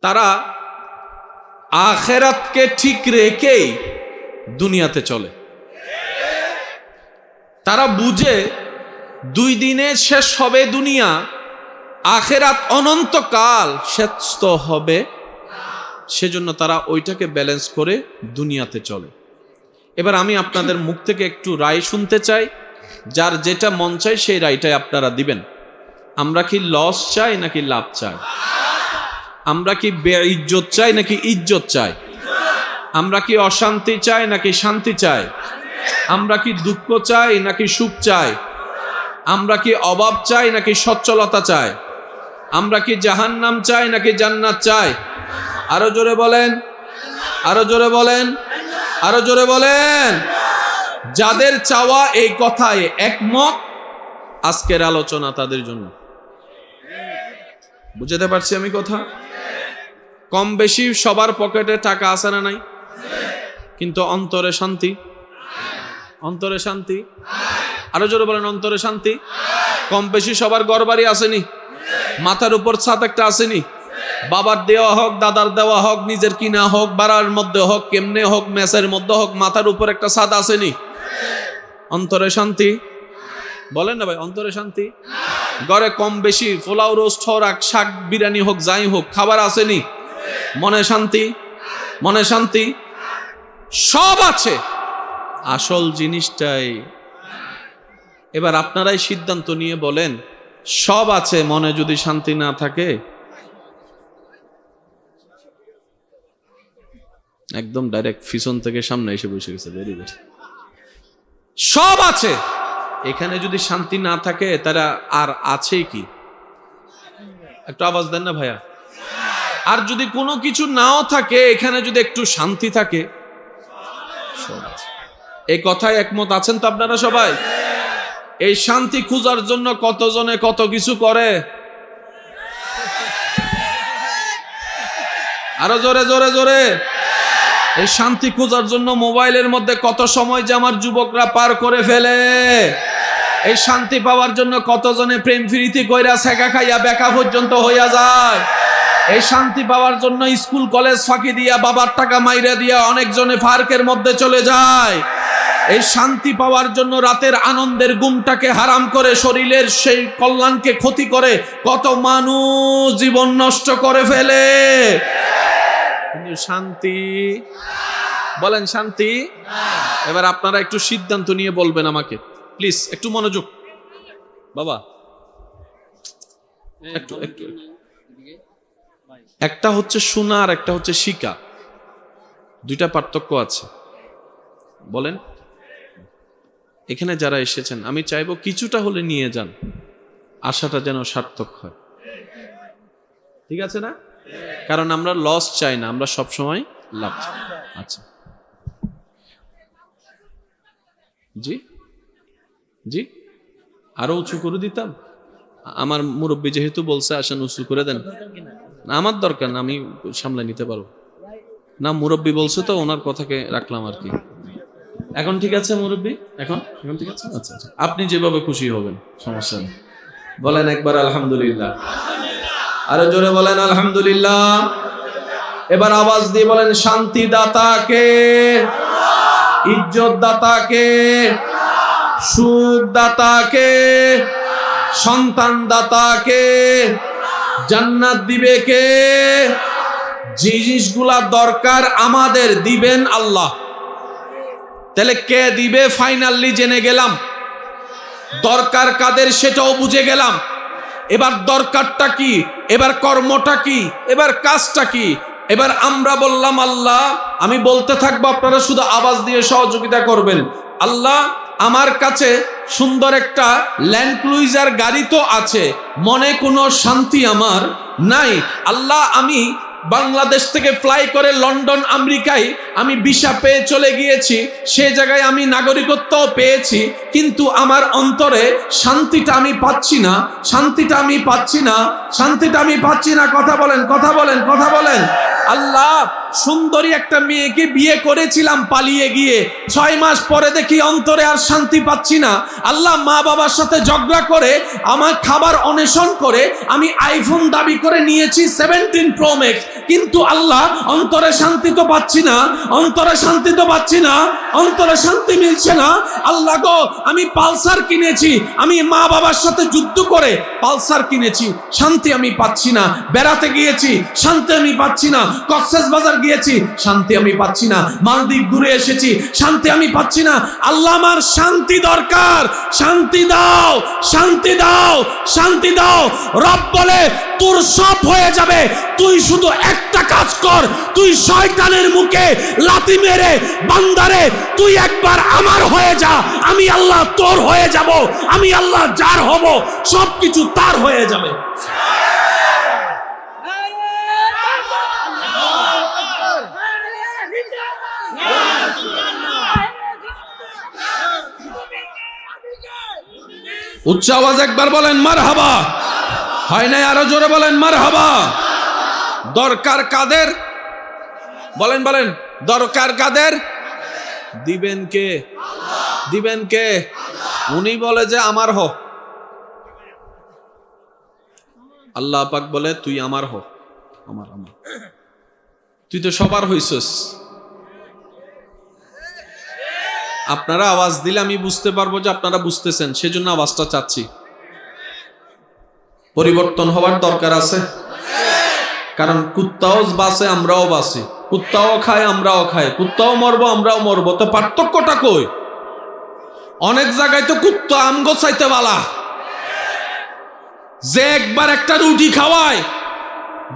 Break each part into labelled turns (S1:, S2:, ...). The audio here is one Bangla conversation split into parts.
S1: তারা আখিরাতকে ঠিক রেখেই দুনিয়াতে চলে। তারা বুঝে 2 দিনে শেষ হবে দুনিয়া, আখিরাত অনন্তকাল শেষ তো হবে, সেজন্য তারা ওইটাকে ব্যালেন্স করে দুনিয়াতে চলে। এবার আমি আপনাদের মুখ থেকে একটু রায় শুনতে চাই, যার যেটা মন চাই সেই রায়টাই আপনারা দিবেন। আমরা কি লস চাই নাকি লাভ চাই? আমরা কি বেইজ্জত চাই নাকি ইজ্জত চাই? আমরা কি অশান্তি চাই নাকি শান্তি চাই? আমরা কি দুঃখ চাই নাকি সুখ চাই? আমরা কি অভাব চাই নাকি সচ্ছলতা চাই? আমরা কি জাহান্নাম চাই নাকি জান্নাত চাই? আরো জোরে বলেন, আরো জোরে বলেন, আরো জোরে বলেন। যাদের চাওয়া এই কথায় একমত, আজকের আলোচনা তাদের জন্য। বুঝতে পারছি আমি কথা? কম বেশি সবার পকেটে টাকা আছে না নাই? কিন্তু অন্তরে শান্তি, অন্তরে শান্তি। আরো জোরে বলেন, অন্তরে শান্তি। কম বেশি সবার ঘর বাড়ি আসেনি, মাথার উপর ছাদ একটা আসেনি, বাবার দেওয়া হোক, দাদার দেওয়া হোক, নিজের কিনা হোক, বাড়ার মধ্যে হোক, কেমনে হোক, মেসের মধ্যে হোক, মাথার উপর একটা ছাদ আসেনি। অন্তরে শান্তি বলেন না ভাই, অন্তরে শান্তি। ঘরে কম বেশি পোলাও রোস্ট হোক, শাক বিরিয়ানি হোক, যাই হোক, খাবার আসেনি, মনে শান্তি, মনে শান্তি সব আছে। আসল জিনিসটাই এবার আপনারাই সিদ্ধান্ত নিয়ে বলেন, সব আছে, মনে যদি শান্তি না থাকে, একদম ডাইরেক্ট পিছন থেকে সামনে এসে বসে গেছে। Very good. সব আছে, এখানে যদি শান্তি না থাকে তারা আর আছেই কি? একটু আওয়াজ দেন না ভাইয়া। আর যদি কোনো কিছু নাও থাকে, এখানে যদি একটু শান্তি থাকে, সব আছে। এই কথায় একমত আছেন তো আপনারা সবাই? এই শান্তি খোঁজার জন্য কতজনে কত কিছু করে। আরো জোরে জোরে জোরে। এই শান্তি খোঁজার জন্য মোবাইলের মধ্যে কত সময় যে আমার যুবকরা পার করে ফেলে। এই শান্তি পাওয়ার জন্য কতজনে প্রেম ফিরিতি কইরা ছেঁকা খাইয়া বেকা পর্যন্ত হইয়া যায়। এই শান্তি পাওয়ার জন্য স্কুল কলেজ ফাঁকি দিয়া, বাবার টাকা মাইরা দিয়া অনেকজনে পার্কের মধ্যে চলে যায়। এই শান্তি পাওয়ার জন্য রাতের আনন্দের ঘুমটাকে হারাম করে, শরীরের সেই কল্যাণকে ক্ষতি করে কত মানুষ জীবন নষ্ট করে ফেলে। কিন্তু শান্তি বলেন, শান্তি। এবার আপনারা একটু সিদ্ধান্ত নিয়ে বলবেন আমাকে, প্লিজ একটু মনোযোগ বাবা। একটু একটু একটা হচ্ছে শোনা আর একটা হচ্ছে শিখা, দুইটা পার্থক্য আছে। বলেন, এখানে যারা এসেছেন আমি চাইবো কিছুটা হলে নিয়ে যান, আশাটা যেন সার্থক হয়। ঠিক আছে না? কারণ আমরা লস চাই না, আমরা সব সময় লাভ চাই। আচ্ছা জি জি, আরো উঁচু করে দিতাম। আমার মুরব্বী যেহেতু বলছে আসেন উঁচু করে দেন। আমার দরকার না, আমি সামলে নিতে পারবো। না, মুরব্বী বলছে তো, ওনার কথাকে রাখলাম আর কি। এখন ঠিক আছে মুরব্বী? এখন এখন ঠিক আছে? আচ্ছা আচ্ছা, আপনি যেভাবে খুশি হবেন, সমস্যা নেই। বলেন একবার আলহামদুলিল্লাহ। আরো জোরে বলেন আলহামদুলিল্লাহ। এবার আওয়াজ দিয়ে বলেন, শান্তি দাতা কে? ইজ্জত দাতা কে? সুখ দাতা কে? সন্তান দাতা কে? জান্নাত দিবে কে? জিনিসগুলা দরকার আমাদের, দিবেন আল্লাহ। তাহলে কে দিবে ফাইনালি জেনে গেলাম, দরকার কাদের সেটাও বুঝে গেলাম। এবার দরকারটা কি, এবার কর্মটা কি, এবার কাজটা কি? এবার আমরা বললাম আল্লাহ, আমি বলতে থাকবো, আপনারা শুধু আওয়াজ দিয়ে সহযোগিতা করবেন। আল্লাহ, আমার কাছে সুন্দর একটা ল্যান্ড ক্রুইজার গাড়ি তো আছে, মনে কোনো শান্তি আমার নাই। আল্লাহ, আমি বাংলাদেশ থেকে ফ্লাই করে লন্ডন আমেরিকায় আমি ভিসা পেয়ে চলে গিয়েছি, সে জায়গায় আমি নাগরিকত্বও পেয়েছি, কিন্তু আমার অন্তরে শান্তিটা আমি পাচ্ছি না, শান্তিটা আমি পাচ্ছি না, শান্তিটা আমি পাচ্ছি না। কথা বলেন, কথা বলেন, কথা বলেন। আল্লাহ, সুন্দরী একটা মেয়েকে বিয়ে করেছিলাম পালিয়ে গিয়ে, 6 মাস পরে দেখি অন্তরে আর শান্তি পাচ্ছি না। আল্লাহ মা বাবার সাথে ঝগড়া করে আমার খাবার অন্বেষণ করে আমি আইফোন দাবি করে নিয়েছি 17 প্রো ম্যাক্স, কিন্তু আল্লাহ অন্তরে শান্তি তো পাচ্ছি না, অন্তরে শান্তি তো পাচ্ছি না, অন্তরে শান্তি মিলছে না। আল্লাহ গো, আমি পালসার কিনেছি, আমি মা বাবার সাথে যুদ্ধ করে পালসার কিনেছি, শান্তি আমি পাচ্ছি না। বেড়াতে গিয়েছি, শান্তি আমি পাচ্ছি না। কক্সবাজার গিয়েছি, শান্তি আমি পাচ্ছি না। মালদ্বীপ ঘুরে এসেছি, শান্তি আমি পাচ্ছি না। আল্লাহ আমার শান্তি দরকার, শান্তি দাও, শান্তি দাও, শান্তি দাও। রব বলে তোর সব হয়ে যাবে, তুই শুধু একটা কাজ কর, তুই শয়তানের মুখে লাথি মেরে বান্দারে তুই একবার আমার হয়ে যা, আমি আল্লাহ তোর হয়ে যাব, আমি আল্লাহ যার হব সবকিছু তার হয়ে যাবে। উচ্চ আওয়াজ একবার বলেন মারহাবা। হয় নাই, আরো জোরে বলেন মারহাবা। দরকার কাদের? বলেন বলেন, দরকার কাদের? দিবেন কে? দিবেন কে? উনি বলে যে আমার হ। আল্লাহ পাক বলে তুই আমার হ, আমার আমার। তুই তো সবার হইছস। আপনারা আওয়াজ দিলে আমি বুঝতে পারবো যে আপনারা বুঝতেছেন, সেজন্য আওয়াজটা চাচ্ছি। পরিবর্তন হওয়ার দরকার আছে, কারণ কুত্তাও বাঁচে, আমরাও বাঁচি, কুত্তাও খায়, আমরাও খাই, কুত্তাও মরবো, আমরাও মরবো। তো পার্থক্যটা কই? অনেক জায়গায় তো কুত্তা আমগো চাইতে বালা, যে একবার একটা রুটি খাওয়ায়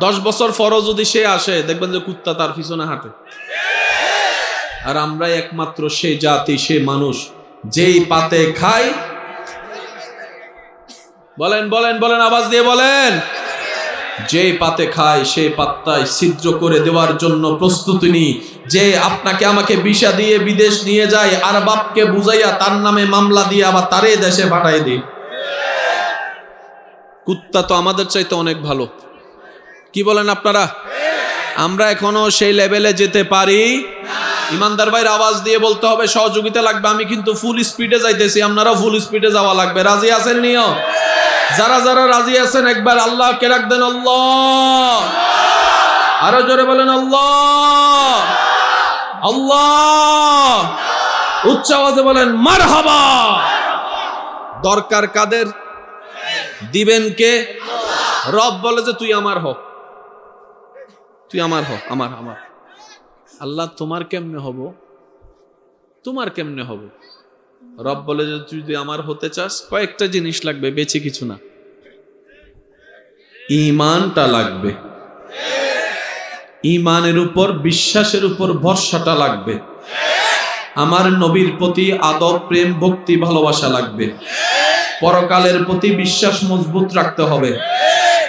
S1: 10 বছর পরও যদি সে আসে, দেখবেন যে কুত্তা তার পিছনে হাঁটে। আর আমরাই একমাত্র সে জাতি, সে মানুষ যেই পাতে খায়। বলেন বলেন বলেন, আওয়াজ দিয়ে বলেন। যেই পাতে খায় সেই পাত্তায় ছিদ্র করে দেওয়ার জন্য প্রস্তুতি নি। যে আপনাকে আমাকে ভিসা দিয়ে বিদেশ নিয়ে যায়, আর বাপকে বুঝাইয়া তার নামে মামলা দিয়ে আবার তারে দেশে পাঠাই দিই। কুত্তা তো আমাদের চাইতে অনেক ভালো। কি বলেন আপনারা? আমরা এখনো সেই লেভেলে যেতে পারি? ইমানদার ভাইয়ের আওয়াজ দিয়ে বলতে হবে, সহযোগিতা লাগবে। আমি কিন্তু ফুল স্পিডে যাইতেছি, আপনারাও ফুল স্পিডে যাওয়া লাগবে। রাজি আছেন নিও? যারা যারা রাজি আছেন একবার আল্লাহকে ডাক দেন, আল্লাহ। আরো জোরে বলেন আল্লাহ, আল্লাহ। উচ্চ আওয়াজে বলেন মারহাবা। দরকার কাদের? দিবেন কে? রব বলে যে তুই আমার হ, তুই আমার হ, আমার আমার। আল্লাহ তোমার কেমনে হব? তোমার কেমনে হব? রব বলে যে তুই যদি আমার হতে চাস, কয়েকটা জিনিস লাগবে, বেশি কিছু না। ঈমানটা লাগবে, ঈমানের উপর, বিশ্বাসের উপর ভরসাটা লাগবে। আমার নবীর প্রতি আদব, প্রেম, ভক্তি, ভালোবাসা লাগবে। পরকালের প্রতি বিশ্বাস মজবুত রাখতে হবে।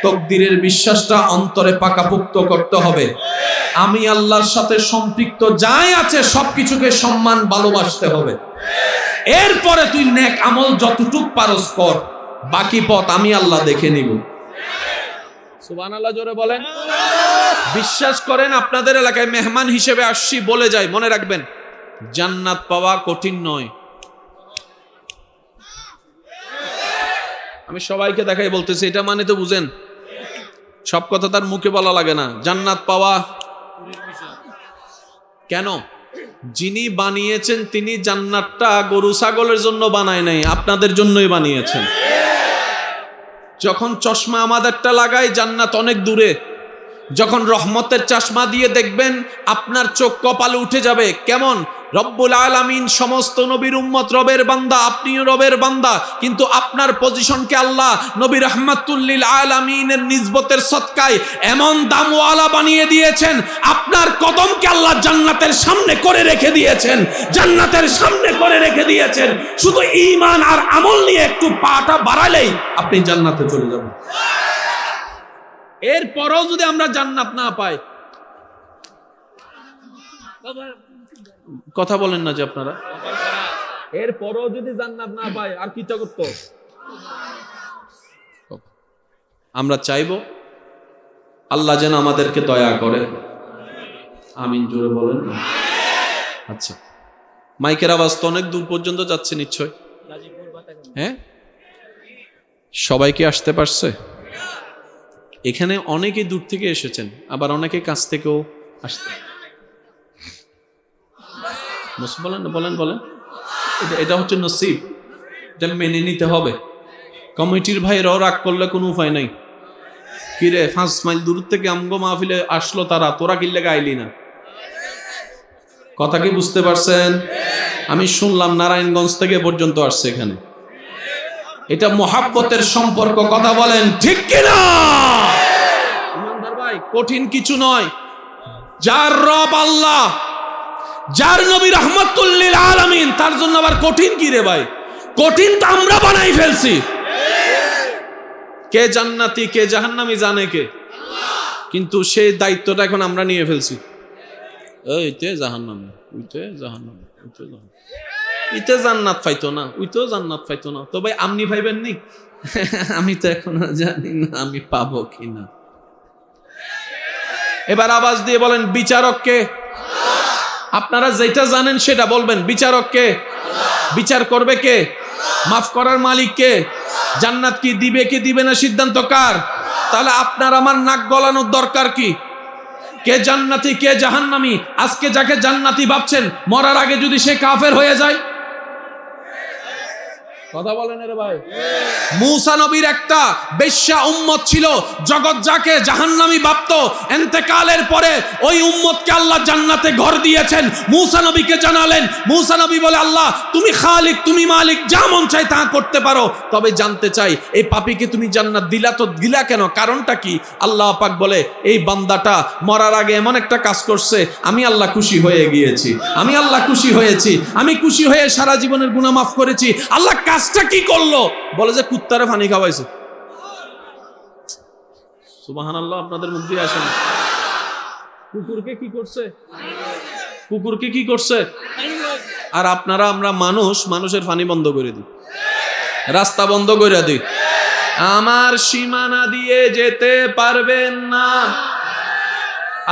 S1: তাকদীরের বিশ্বাসটা অন্তরে পাকাপোক্ত করতে হবে। আমি আল্লাহর সাথে সম্পৃক্ত যাই আছে সবকিছুকে সম্মান, ভালোবাসতে হবে। এরপরে তুই নেক আমল যতটুক পারস কর, বাকি পথ আমি আল্লাহ দেখে নিব। সুবহানাল্লাহ জোরে বলেন। বিশ্বাস করেন, আপনাদের এলাকায় মেহমান হিসেবে আসছি বলে যাই, মনে রাখবেন জান্নাত পাওয়া কঠিন নয়। আমি সবাইকে দেখাই বলতেছি, এটা মানে তো বুঝেন, সব কথা তার মুখে বলা লাগে না। জান্নাত পাওয়া কেন? যিনি বানিয়েছেন তিনি জান্নাতটা গরু ছাগলের জন্য বানায় নাই, আপনাদের জন্যই বানিয়েছেন। যখন চশমা আমাদেরটা লাগাই, জান্নাত অনেক দূরে। যখন রহমতের চশমা দিয়ে দেখবেন, আপনার চোখ কপালে উঠে যাবে। কেমন? রব্বুল আলামিন সমস্ত নবীর উম্মত, রবের বান্দা, আপনিও রবের বান্দা, কিন্তু আপনার পজিশনকে আল্লাহ নবী রাহমাতুল লিল আলামিনের নিসবতের সদকায় এমন দামওয়ালা বানিয়ে দিয়েছেন, আপনার কদমকে আল্লাহ জান্নাতের সামনে করে রেখে দিয়েছেন, জান্নাতের সামনে করে রেখে দিয়েছেন। শুধু ঈমান আর আমল নিয়ে একটু পাটা বাড়ালেই আপনি জান্নাতে চলে যাবেন। এরপরও যদি আমরা জান্নাত না পাই, কথা বলেন না যে আপনারা, এরপরও যদি জান্নাত না পাই আর কি করতে? আমরা চাইবো আল্লাহ যেন আমাদেরকে দয়া করে, আমিন জোরে বলেন। আচ্ছা, মাইকের আওয়াজ তো অনেক দূর পর্যন্ত যাচ্ছে নিশ্চয়। হ্যাঁ, সবাই কি আসতে পারছে? এখানে অনেকে দূর থেকে এসেছেন, আবার অনেকে কাছ থেকেও আসতে। বলেন বলেন বলেন, এটা হচ্ছে নসিব, এটা মেনে নিতে হবে। কমিটির ভাইরাও রাগ করলে কোনো উপায় নাই। কিরে 5 মাইল দূর থেকে আমগো মাহফিলে আসলো তারা, তোরা কিল্লে গাইলি না? কথা কি বুঝতে পারছেন? আমি শুনলাম নারায়ণগঞ্জ থেকে পর্যন্ত আসছে এখানে। এটা মহাব্বতের সম্পর্ক, কথা বলেন ঠিক কিনা? ইমানদার ভাই, কঠিন কিছু নয়। যার রব আল্লাহ, যার নবী রাহমাতুল লিল আলামিন, তার জন্য আবার কঠিন কি রে ভাই? কঠিন তো আমরা বানাই ফেলছি। কে জান্নাতি কে জাহান্নামী জানে কে? কিন্তু সেই দায়িত্বটা এখন আমরা নিয়ে ফেলছি। এইতে জাহান্নামী, ওইতে জাহান্নামী, ওইতে জাহান্নামী, ইতে জান্নাত পাইতো না, ওইতেও জান্নাত পাইতো না। তো ভাই আপনি ভাইবেন নি? আমি তো এখনো জানি না আমি পাবো কিনা। এবার আওয়াজ দিয়ে বলেন বিচারক কে? আপনারা যেটা জানেন সেটা বলবেন। বিচারক কে? বিচার করবে কে? মাফ করার মালিক কে? জান্নাত কি দিবে কি দিবে না সিদ্ধান্ত কার? তাহলে আপনার আমার নাক গলানোর দরকার কি? কে জান্নাতি কে জাহান্নামী? আজকে যাকে জান্নাতি ভাবছেন, মরার আগে যদি সে কাফের হয়ে যায়, কথা বলেন রে ভাই। মূসা নবীর একটা বেশ্যা উম্মত ছিল, জগৎ যাকে জাহান্নামী ভাবতো, ইন্তেকালের পরে ওই উম্মতকে আল্লাহ জান্নাতে ঘর দিয়েছেন। মূসা নবীকে জানালেন, মূসা নবী বলে, আল্লাহ তুমি খালিক, তুমি মালিক, যা মন চাই তা করতে পারো, তবে জানতে চাই এই পাপীকে তুমি জান্নাত দিলা তো দিলা কেন? কারণটা কি? আল্লাহ পাক বলে, এই বান্দাটা মরার আগে এমন একটা কাজ করছে, আমি আল্লাহ খুশি হয়ে গিয়েছি, আমি আল্লাহ খুশি হয়েছি, আমি খুশি হয়ে সারা জীবনের গুনাহ মাফ করেছি। আল্লাহ কাজটা কি করলো? বলে যে কুত্তারে পানি খাওয়াইছে। সুবহানাল্লাহ, আপনাদের মুখ দিয়ে আসে না। কুকুরকে কি করছে? কুকুরকে কি করছে? আর আপনারা আমরা মানুষের পানি বন্ধ করে দিই, রাস্তা বন্ধ করে দিই। আমার সীমানা দিয়ে যেতে পারবেন না।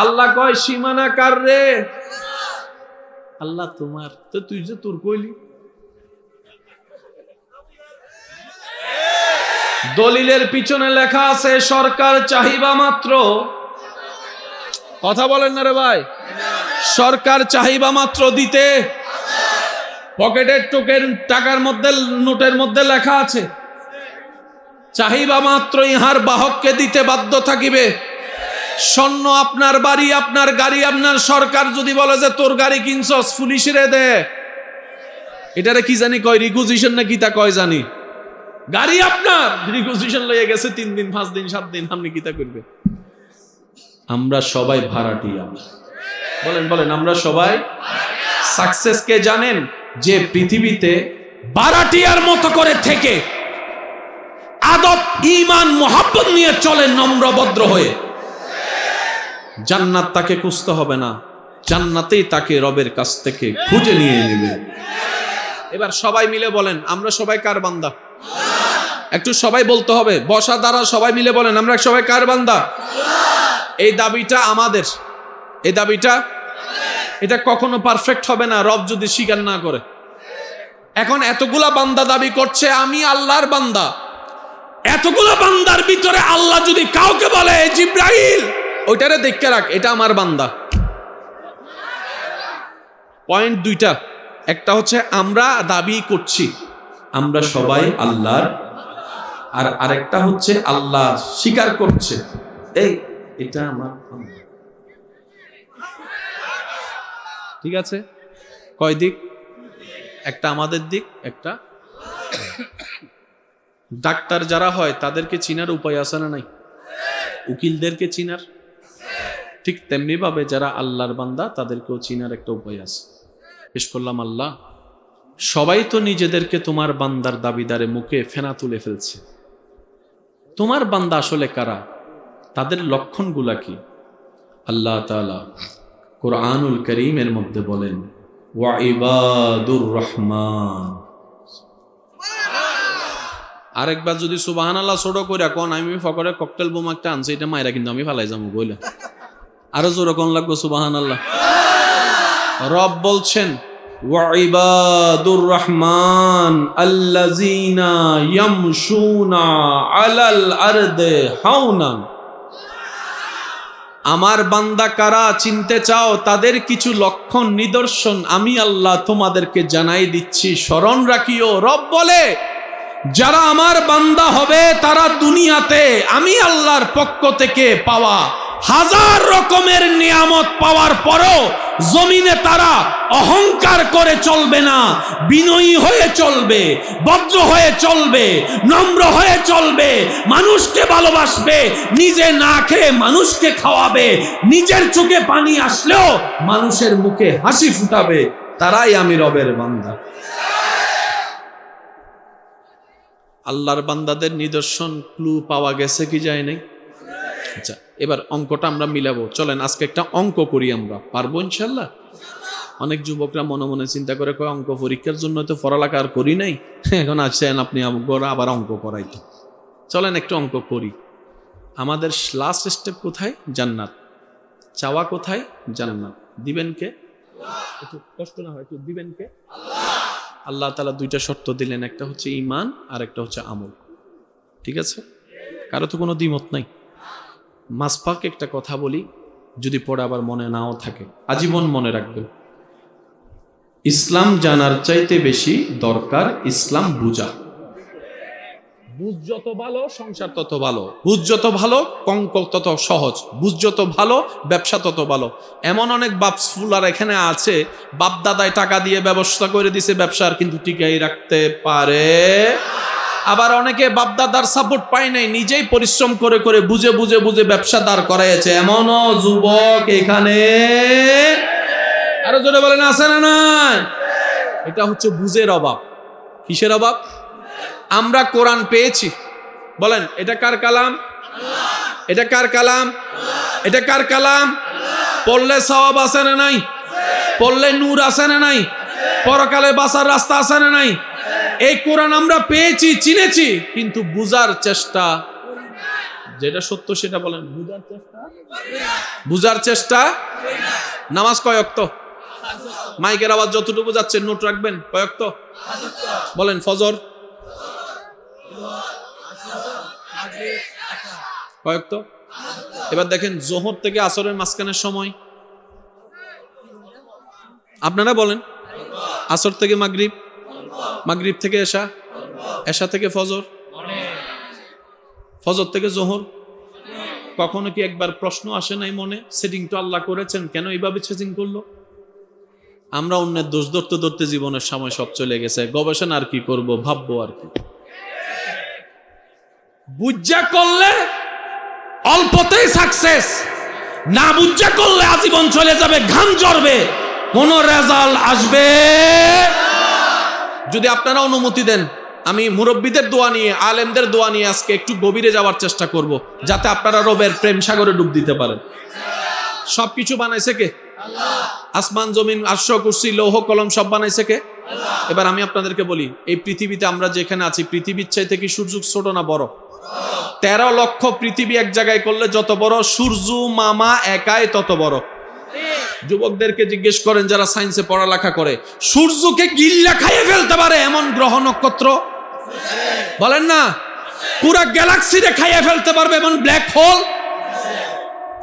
S1: আল্লাহ কয় সীমানা কার রে? আল্লাহ তোমার। তো তুই যে তোর কইলি, দলিলের পিছনে লেখা আছে সরকার চাহিবা মাত্র, কথা বলেন না রে ভাই, সরকার চাহিবা মাত্র দিতে। পকেটের টোকেন টাকার মধ্যে, নোটের মধ্যে লেখা আছে চাহিবা মাত্র ইহার বাহককে দিতে বাধ্য থাকিবে। স্বর্ণ আপনার বাড়ি, আপনার গাড়ি, আপনার সরকার যদি বলে যে তোর গাড়ি কিনছস, পুলিশরে দে, এটারে কি জানি কয়, রিকুজিশন না কি তা কয় জানি। গাড়ি আপনার, রিকুজিশন লইয়া গেছে 3 দিন 5 দিন 7 দিন, আপনি কি তা করবে? আমরা সবাই ভাড়াটিয়া। বলেন বলেন, আমরা সবাই। সাকসেস কে জানেন? যে পৃথিবীতে ভাড়াটিয়ার মতো করে থেকে আদব ঈমান মুহাব্বত নিয়ে চলে, নম্র ভদ্র হয়ে। জান্নাত তাকে খুঁজতে হবে না, জান্নাতেই তাকে রবের কাছ থেকে খুঁজে নিয়ে নেবে। এবার সবাই মিলে বলেন, আমরা সবাই কার বান্দা? একটু সবাই বলতে হবে, বসা দ্বারা সবাই মিলে বলেন, আমরা সবাই কার বান্দা? এই দাবিটা আমাদের, এই দাবিটা, এটা কখনো পারফেক্ট হবে না রব যদি স্বীকার না করে। এখন এতগুলা বান্দা দাবি করছে আমি আল্লাহর বান্দা, এতগুলা বান্দার ভিতরে আল্লাহ যদি কাউকে বলে জিব্রাইল ওইটারে দেখে রাখ, এটা আমার বান্দা। পয়েন্ট দুইটা, একটা হচ্ছে আমরা দাবি করছি আমরা সবাই আল্লাহর, আর আরেকটা হচ্ছে আল্লাহ স্বীকার করছে এই এটা আমার বান্দা। ঠিক আছে, কয় দিক? একটা আমাদের দিক, একটা। ডাক্তার যারা হয় তাদেরকে চিনার উপায় আছে না নাই? উকিলদেরকে চিনার, ঠিক তেমনি ভাবে যারা আল্লাহর বান্দা তাদেরকেও চিনার একটা উপায় আছে। পেশ করলাম, আল্লাহ সবাই তো নিজেদেরকে তোমার বান্দার দাবিদারে মুখে ফেনা তুলে ফেলছে, তোমার বান্দা আসলে কারা? তাদের লক্ষণগুলা কি? আল্লাহ তাআলা কুরআনুল কারীমের মধ্যে বলেন, ওয়া ইবাদুর রহমান। আরেকবার যদি সুবহানাল্লাহ ছোট কইরা কোন, আমি ফকরে ককটেল বোমা একটা আনছি, এটা মাইরা কিন্তু আমি ফালাই যাবো বইলা। আরো জোরে কোন লাগবে সুবহানাল্লাহ। রব বলছেন ওয়াইবাদুর রহমান আল্লাযীনা ইয়ামশুনা আলাল আরদি হাওনান। আমার বান্দা কারা চিনতে চাও? তাদের কিছু লক্ষণ নিদর্শন আমি আল্লাহ তোমাদেরকে জানাই দিচ্ছি, স্মরণ রাখিও। রব বলে যারা আমার বান্দা হবে তারা দুনিয়াতে আমি আল্লাহর পক্ষ থেকে পাওয়া হাজার রকমের নিয়ামত পাওয়ার পরও জমিনে তারা অহংকার করে চলবে না, বিনয়ী হয়ে চলবে, ভদ্র হয়ে চলবে, নম্র হয়ে চলবে, মানুষকে ভালোবাসবে, নিজে না খেয়ে মানুষকে খাওয়াবে, নিজের চোখে পানি আসলেও মানুষের মুখে হাসি ফুটাবে। তারাই আমি রবের বান্দা। আল্লাহর বান্দাদের নিদর্শন ক্লু পাওয়া গেছে কি যায় নাই? আচ্ছা, এবার অঙ্কটা আমরা মিলাবো। চলেন আজকে একটা অঙ্ক করি, আমরা পারবো ইনশাল্লাহ। অনেক যুবকরা মনে মনে চিন্তা করে কয় অঙ্ক পরীক্ষার জন্য তো পড়ালেখা আর করি নাই, এখন আসছেন আপনি আবার অঙ্ক করাইতে। চলেন একটু অঙ্ক করি। আমাদের লাস্ট স্টেপ কোথায়? জান্নাত। চাওয়া কোথায়? জান্নাত। দিবেন কে? একটু কষ্ট না হয়, একটু দিবেন কে? আল্লাহ তাআলা দুইটা শর্ত দিলেন, একটা হচ্ছে ঈমান আর একটা হচ্ছে আমল। ঠিক আছে, কারো তো কোনো দ্বিমত নাই। মাসপাক একটা কথা বলি, যদি পড়ে আবার মনে নাও থাকে আজীবন মনে রাখবেন। ইসলাম জানার চাইতে বেশি দরকার ইসলাম বুঝা। বুঝ যত ভালো সংসার তত ভালো, বুঝ যত ভালো কঙ্ক তত সহজ, বুঝ যত ভালো ব্যবসা তত ভালো। এমন অনেক বাপফুলার এখানে আছে, বাপ দাদায় টাকা দিয়ে ব্যবস্থা করে দিছে ব্যবসার, কিন্তু টিকাই রাখতে পারে। আবার অনেকে বাপদাদার সাপোর্ট পায় নাই, নিজেই পরিশ্রম করে করে বুঝে বুঝে বুঝে ব্যবসা দাঁড় করাইছে। এমনও যুবক এখানে, আরো জোরে বলেন আছে না নাই? এটা হচ্ছে বুঝের অভাব। কিসের অভাব? আমরা কোরআন পেয়েছি, বলেন এটা কার কালাম? এটা কার কালাম? এটা কার কালাম? পড়লে সওয়াব আছে না নাই? পড়লে নূর আছে না নাই? পরকালে বাঁচার রাস্তা আছে না নাই? এই কোরআন আমরা পেয়েছি, চিনেছি, কিন্তু বুঝার চেষ্টা, যেটা সত্য সেটা বলেন, বুঝার চেষ্টা, বুঝার চেষ্টা। নামাজ কয় ওয়াক্ত? মাইকের আওয়াজ যতটুকু যাচ্ছে নোট রাখবেন, কয় ওয়াক্ত? বলেন। ফজর কয় ওয়াক্ত? এবার দেখেন জোহর থেকে আসরের মাঝখানের সময়, আপনারা বলেন। আসর থেকে মাগরিব, মাগরিব থেকে এশা, এশা থেকে ফজর, ফজর থেকে জোহর। কখনো কি একবার প্রশ্ন আসে নাই মনে, সেটিং তো আল্লাহ করেছেন, কেন এইভাবে সেটিং করলো? আমরা অন্যের দোষ ধরতে ধরতে জীবনের সময় সব চলে গেছে, গবেষণা আর কি করব, ভাববো আর কি। বুঝা করলে অল্পতেই সাকসেস, না বুঝা করলে আজীবন চলে যাবে, ঘাম ঝরবে, কোন রেজাল্ট আসবে। যদি আপনারা অনুমতি দেন, আমি মুরব্বীদের দোয়া নিয়ে, আলেমদের দোয়া নিয়ে আজকে একটু গভীরে যাওয়ার চেষ্টা করব, যাতে আপনারা রবের প্রেম সাগরে ডুব দিতে পারেন। সবকিছু বানাইছে কে? আসমান জমিন আরশ কুরসি লৌহ কলম সব বানাইছে কে? এবার আমি আপনাদেরকে বলি, এই পৃথিবীতে আমরা যেখানে আছি, পৃথিবীর চাইতে কি সূর্য ছোট না বড়? 13 লক্ষ পৃথিবী এক জায়গায় করলে যত বড়, সূর্য মামা একাই তত বড়। যুবকদেরকে জিজ্ঞেস করেন যারা সায়েন্সে পড়ালেখা করে, সূর্যকে গিল্লা খাইয়ে ফেলতে পারে এমন গ্রহ নক্ষত্র বলেন না? পুরা গ্যালাক্সিরে খাইয়ে ফেলতে পারবে এমন ব্ল্যাক হোল।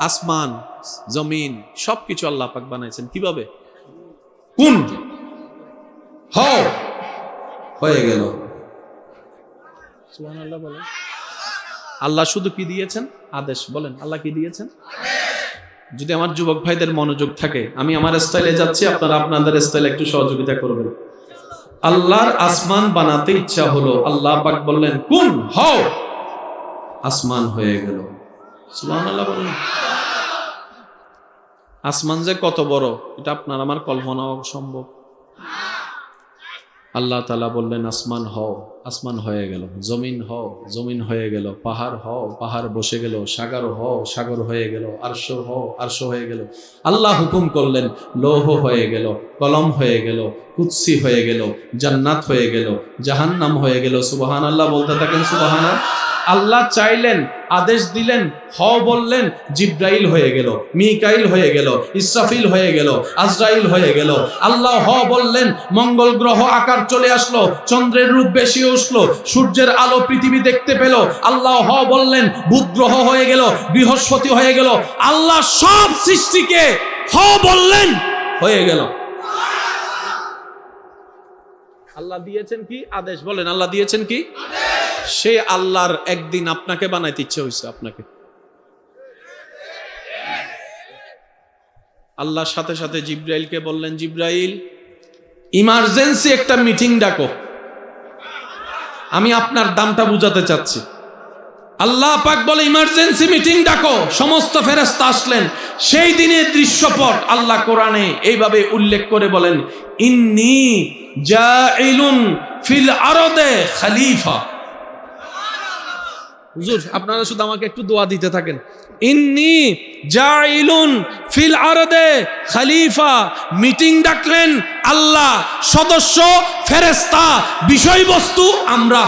S1: আসমান জমিন সবকিছু আল্লাহ পাক বানাইছেন কিভাবে? কোন হয়ে গেল। সুবহানাল্লাহ বলেন। আল্লাহ শুধু কি দিয়েছেন? আদেশ। বলেন আল্লাহ কি দিয়েছেন? যদি আমার যুবক ভাইদের মনোযোগ থাকে, আমি আমার স্টাইলে যাচ্ছি, আপনারা আপনাদের স্টাইলে একটু সহযোগিতা করবেন। আল্লাহর আসমান বানাতে ইচ্ছা হলো, আল্লাহ পাক বললেন কুন হও, আসমান হয়ে গেল। সুবহানাল্লাহ বলেন। আসমান যে কত বড় এটা আপনার আমার কল্পনা সম্ভব। আল্লাহ তাআলা বললেন আসমান হও, আসমান হয়ে গেল। জমিন হও, জমিন হয়ে গেল। পাহাড় হও, পাহাড় বসে গেল। সাগর হও, সাগর হয়ে গেল। আরশ হও, আরশ হয়ে গেল। আল্লাহ হুকুম করলেন, লৌহ হয়ে গেল, কলম হয়ে গেল, কুদসি হয়ে গেল, জান্নাত হয়ে গেল, জাহান্নাম হয়ে গেল। সুবহানাল্লাহ বলতে থাকেন সুবহানাল্লাহ। আল্লাহ চাইলেন, আদেশ দিলেন, হ বললেন, জিব্রাইল হয়ে গেল, মিকাইল হয়ে গেল, ইসরাফিল হয়ে গেল, আজরাইল হয়ে গেল। আল্লাহ হ বললেন, মঙ্গল গ্রহ আকার চলে আসলো, চন্দ্রের রূপ বেশি উঠলো, সূর্যের আলো পৃথিবী দেখতে পেল। আল্লাহ হ বললেন, বুধ গ্রহ হয়ে গেল, বৃহস্পতি হয়ে গেল। আল্লাহ সব সৃষ্টিকে হ বললেন, হয়ে গেল। আল্লাহ দিয়েছেন কি আদেশ? বলেন, আল্লাহ দিয়েছেন কি? সে আল্লাহর একদিন আপনাকে বানাইতে ইচ্ছে হয়েছে। আপনাকে আল্লাহ সাথে সাথে জিব্রাইলকে বললেন, জিব্রাইল, ইমার্জেন্সি একটা মিটিং ডাকো, আমি আপনার দামটা বুঝাতে চাচ্ছি। আল্লাহ পাক বলে, ইমার্জেন্সি মিটিং ডাকো। সমস্ত ফেরেশতা আসলেন। সেই দিনের দৃশ্যপট আল্লাহ কোরআনে এইভাবে উল্লেখ করে বলেন, ইন্নী জাইলুন ফিল আরদে খলিফা। হুজুর, আপনারা শুধু আমাকে একটু দোয়া দিতে থাকেন। ইন্নী জাইলুন ফিল আরদে খলিফা। মিটিং ডাকলেন আল্লাহ, সদস্য ফেরেশতা, বিষয়বস্তু আমরা।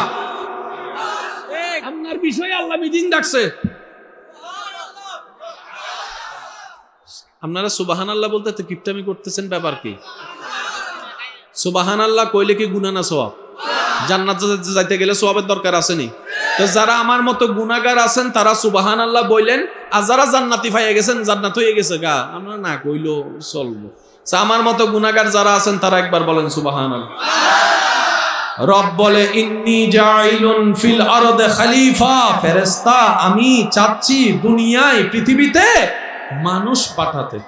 S1: আপনার বিষয়ে আল্লাহ মিটিং ডাকছে। আপনারা সুবহানাল্লাহ বলতে তো কিপটামি করতেছেন, ব্যাপার কি? সুবহানাল্লাহ কইলে কি গুনাহ না সওয়াব? জান্নাতে যাইতে গেলে সওয়াবের দরকার আসেনি? তো যারা আমার মতো গুনাহগার আছেন তারা সুবহানাল্লাহ বললেন, আর যারা জান্নাতি পাইয়া গেছেন, জান্নাত হয়ে গেছে গা, আমরা না কইলো চলবো। আমার মতো গুনাহগার যারা আছেন তারা একবার বলেন সুবহানাল্লাহ। রব বলে, ইন্নী জাইলুন ফিল আরদে খলিফা। ফেরেশতা, আমি চাচ্ছি দুনিয়ায়, পৃথিবীতে মানুষ পাঠাতে।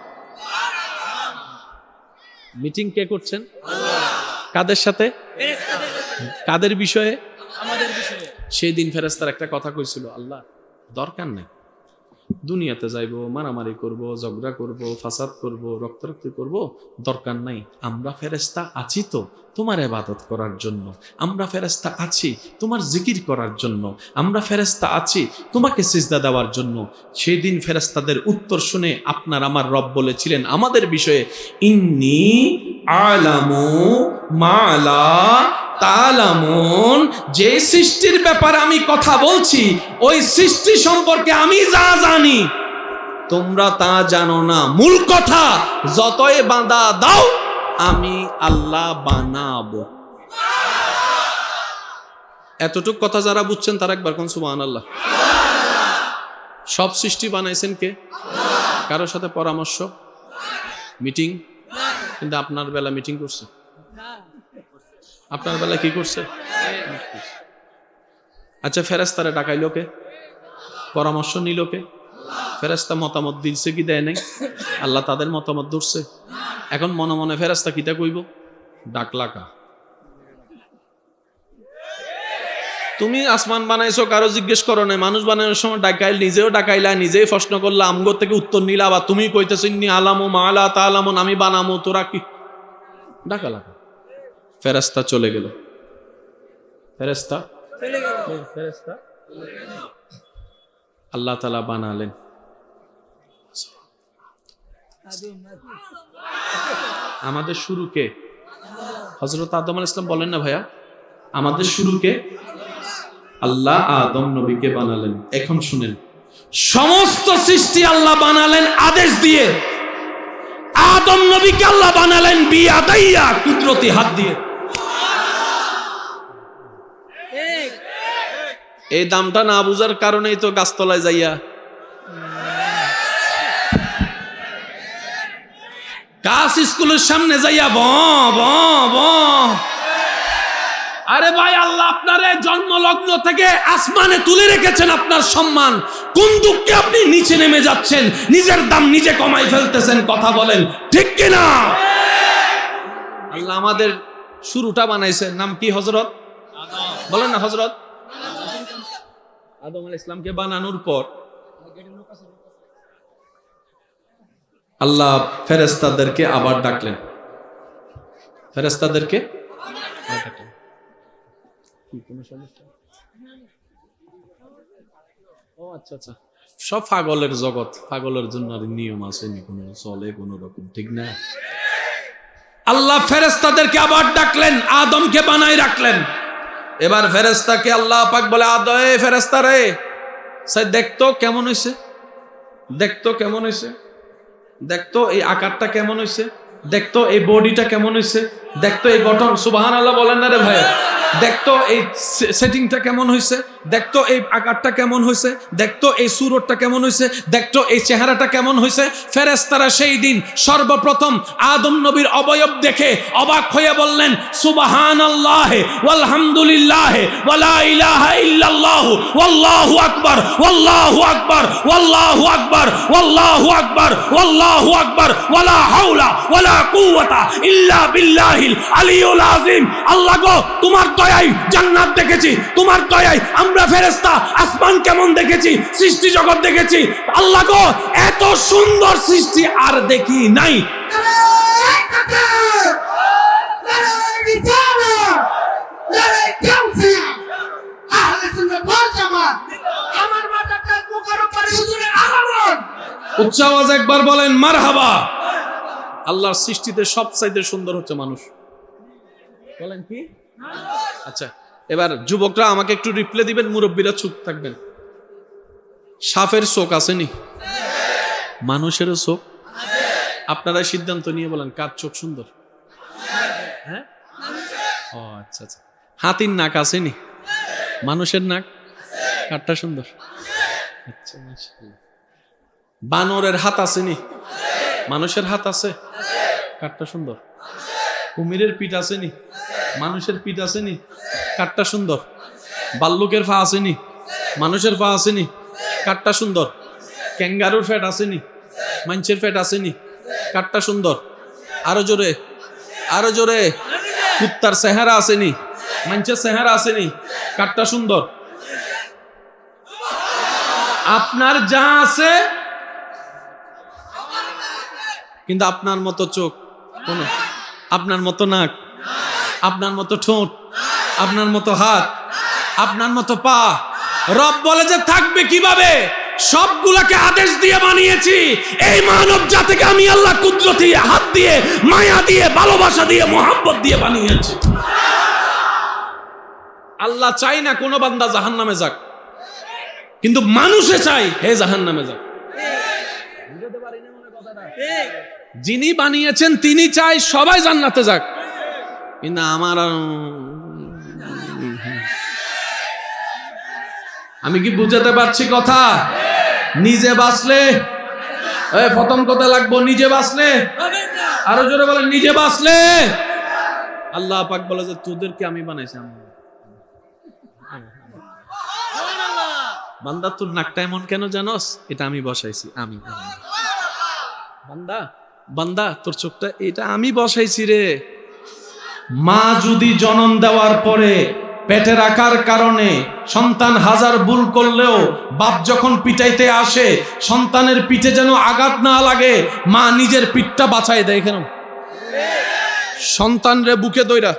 S1: মিটিং কে করছেন? কাদের সাথে? কাদের বিষয়ে? আমাদের বিষয়ে। সেই দিন ফেরেশতার একটা কথা কইছিল, আল্লাহ দরকার নাই, দুনিয়াতে যাইবো, মারামারি করব, ঝগড়া করব, ফাসাদ করব, রক্তারক্তি করব, দরকার নাই। আমরা ফেরেশতা আছি তো তোমার ইবাদত করার জন্য, আমরা ফেরেশতা আছি তোমার জিকির করার জন্য, আমরা ফেরেশতা আছি তোমাকে সিজদা দেওয়ার জন্য। সেই দিন ফেরেশতাদের উত্তর শুনে আপনার আমার রব বলেছিলেন আমাদের বিষয়ে, ইন্নী আলামু মা লা তালামুন। যে সৃষ্টির ব্যাপারে আমি কথা বলছি, ওই সৃষ্টি সম্পর্কে আমি যা জানি তোমরা তা জানো না। মূল কথা, যতই বাঁধা দাও আমি আল্লাহ বানাবো। এতটুক কথা যারা বুঝছেন তারা একবার কোন সুবহানাল্লাহ। সব সৃষ্টি বানাইছেন কে? কারোর সাথে পরামর্শ, মিটিং? কিন্তু আপনার বেলা মিটিং করছে? আপনার বেলা কি করছে? আচ্ছা, ফেরেশতারে ডাকাইলো কে? পরামর্শ নিল কে? ফেরেশতা মতামত দিচ্ছে কি দেয় নাই? আল্লাহ তাদের মতামত ধরছে। এখন মনে মনে ফেরেশতা কিতা কইব? ডাকলা কা? তুমি আসমান বানাইছো, কারো জিজ্ঞেস করো নাই। মানুষ বানানোর সময় ডাকাইল, নিজেও ডাকাইলা, নিজেই প্রশ্ন করলা, আমগো থেকে উত্তর নিলা, আবার তুমি কইতেছো ইন্নী আলামু মা লা তালামুন, আমি বানামু, তোরা কি? ডাকালা কা? ফেরেশতা চলে গেল। ফেরেশতা আল্লাহ তাআলা বানালেন। আমাদের শুরু কে? হযরত আদম আলাইহিস সালাম বলেন না ভাইয়া, আমাদের শুরু কে? আল্লাহ আদম নবীকে বানালেন। এখন শুনেন, সমস্ত সৃষ্টি আল্লাহ বানালেন আদেশ দিয়ে। আদম নবীকে আল্লাহ বানালেন বিয়াদাইয়া, কুদরতি হাত দিয়ে। এই দামটা না বুঝার কারণেই তো গাছতলায় যাইয়া গাছ স্কুলের সামনে যাইয়া ব ব ব। আরে ভাই, আল্লাহ আপনারে জন্মলগ্ন থেকে আসমানে তুলে রেখেছেন আপনার সম্মান। কোন দুঃখে আপনি নিচে নেমে যাচ্ছেন, নিজের দাম নিজে কমাই ফেলতেছেন? কথা বলেন ঠিক কিনা? আল্লাহ আমাদের শুরুটা বানাইছেন। নাম কি? হযরত আদম। বলেন না হযরত আদম আলাইহিস সালামকে বানানোর পর আল্লাহ ফেরেশতাদেরকে আবার ডাকলেন। ফেরেশতাদেরকে ডাকলেন। কোনো সমস্যা? ও আচ্ছা আচ্ছা, সব পাগলের জগৎ, পাগলের জন্য আর নিয়ম আছে নি, কোনো চলে কোন রকম, ঠিক না? আল্লাহ ফেরেশতাদেরকে আবার ডাকলেন, আদমকে বানাই রাখলেন। এবার ফেরেশতাকে আল্লাহ পাক বলে, আদয়ে ফেরেশতা রে, সাই দেখতো কেমন হয়েছে, দেখতো কেমন হয়েছে, দেখতো এই আকারটা কেমন হয়েছে, দেখতো এই বডিটা কেমন হয়েছে, দেখতো এই গঠন, সুবহানাল্লাহ বলেন না রে ভাই, দেখতো এই সেটিংটা কেমন হয়েছে, দেখতো এই আকারটা কেমন হয়েছে, দেখতো এই সুরতটা কেমন হয়েছে, দেখতো এই চেহারাটা কেমন হয়েছে। ফেরেশতারা সেই দিন সর্বপ্রথম আদম নবীর অবয়ব দেখে অবাক হয়ে বললেন, সুবহানাল্লাহ ওয়ালহামদুলিল্লাহ ওয়ালা ইলাহা ইল্লাল্লাহ ওয়াল্লাহু আকবার ওয়াল্লাহু আকবার ওয়াল্লাহু আকবার ওয়াল্লাহু আকবার ওয়াল্লাহু আকবার ওয়ালা হাওলা ওয়ালা কুওয়াতা ইল্লা বিল্লাহিল আলিয়ুল আযীম। আল্লাহ গো, তোমার দয়ায় জান্নাত দেখেছি, তোমার দয়ায় আমরা ফেরেশতা আসমান কেমন দেখেছি, সৃষ্টি জগৎ দেখেছি। আল্লাহ গো, এত সুন্দর সৃষ্টি আর দেখি নাই। উচ্চ আওয়াজ একবার বলেন মারহাবা। আল্লাহর সৃষ্টিতে সবচাইতে সুন্দর হচ্ছে মানুষ। বলেন কি? আচ্ছা, এবার যুবকরা আমাকে একটু রিপ্লে দিবেন, মুরব্বীরা চুপ থাকবেন। সাপের চোখ আসেনি, মানুষেরও চোখ। আপনারা সিদ্ধান্ত নিয়ে বলেন কার চোখ সুন্দর। হ্যাঁ, ও আচ্ছা আচ্ছা। হাতির নাক আসেনি, মানুষের নাক, কারটা সুন্দর? আচ্ছা, মাশাআল্লাহ। বানরের হাত আসেনি, মানুষের হাত আছে, কারটা সুন্দর? কুমিরের পিঠ আসেনি, মানুষের পিঠ আসেনি, কারটা সুন্দর? ভাল্লুকের পা আসেনি, মানুষের পা আসেনি, কারটা সুন্দর? ক্যাঙ্গারুর ফ্যাট আসেনি, মানুষের ফ্যাট আসেনি, কারটা সুন্দর? আরো জোরে, আরো জোরে। কুত্তার চেহারা আসেনি, মানুষের চেহারা আসেনি, কারটা সুন্দর? আপনার যা আছে, কিন্তু আপনার মতো চোখ কোন, আপনার মতো নাক, আপনার মতো ঠোঁট, আপনার মতো হাত, আপনার মতো পা। রব বলে যে থাকবে কিভাবে? সবগুলাকে আদেশ দিয়ে বানিয়েছি। এই মানব জাতিকে আমি আল্লাহ কুদরতি হাত দিয়ে, মায়া দিয়ে, ভালোবাসা দিয়ে, মোহাব্বত দিয়ে বানিয়েছি। আল্লাহ চাই না কোনো বান্দা জাহান্নামে যাক, কিন্তু মানুষে চাই হে জাহান্নামে যাক। যিনি বানিয়েছেন তিনি চাই সবাই জান্নাতে যাক, কিন্তু আমার, আমি কি বুঝাতে পারছি কথা? নিজে বাঁচলে, প্রথম কথা লাগবো নিজে বাঁচলে, আরো জোরে বলেন নিজে বাঁচলে। আল্লাহ পাক বলে যে তোদেরকে আমি বানাইছি। বান্দা তোর নাকটা এমন কেন জানোস? এটা আমি বসাইছি, আমি। বান্দা, বান্দা তোর চোখটা এটা আমি বসাইছি রে। মা যদি জন্ম দেওয়ার পরে পেটে রাখার কারণে সন্তান হাজার ভুল করলেও বাপ যখন পিটাইতে আসে, সন্তানের পিঠে যেন আঘাত না লাগে, মা নিজের পিঠটা বাঁচাই দেয়। কেন? সন্তান রে বুকে দইরা,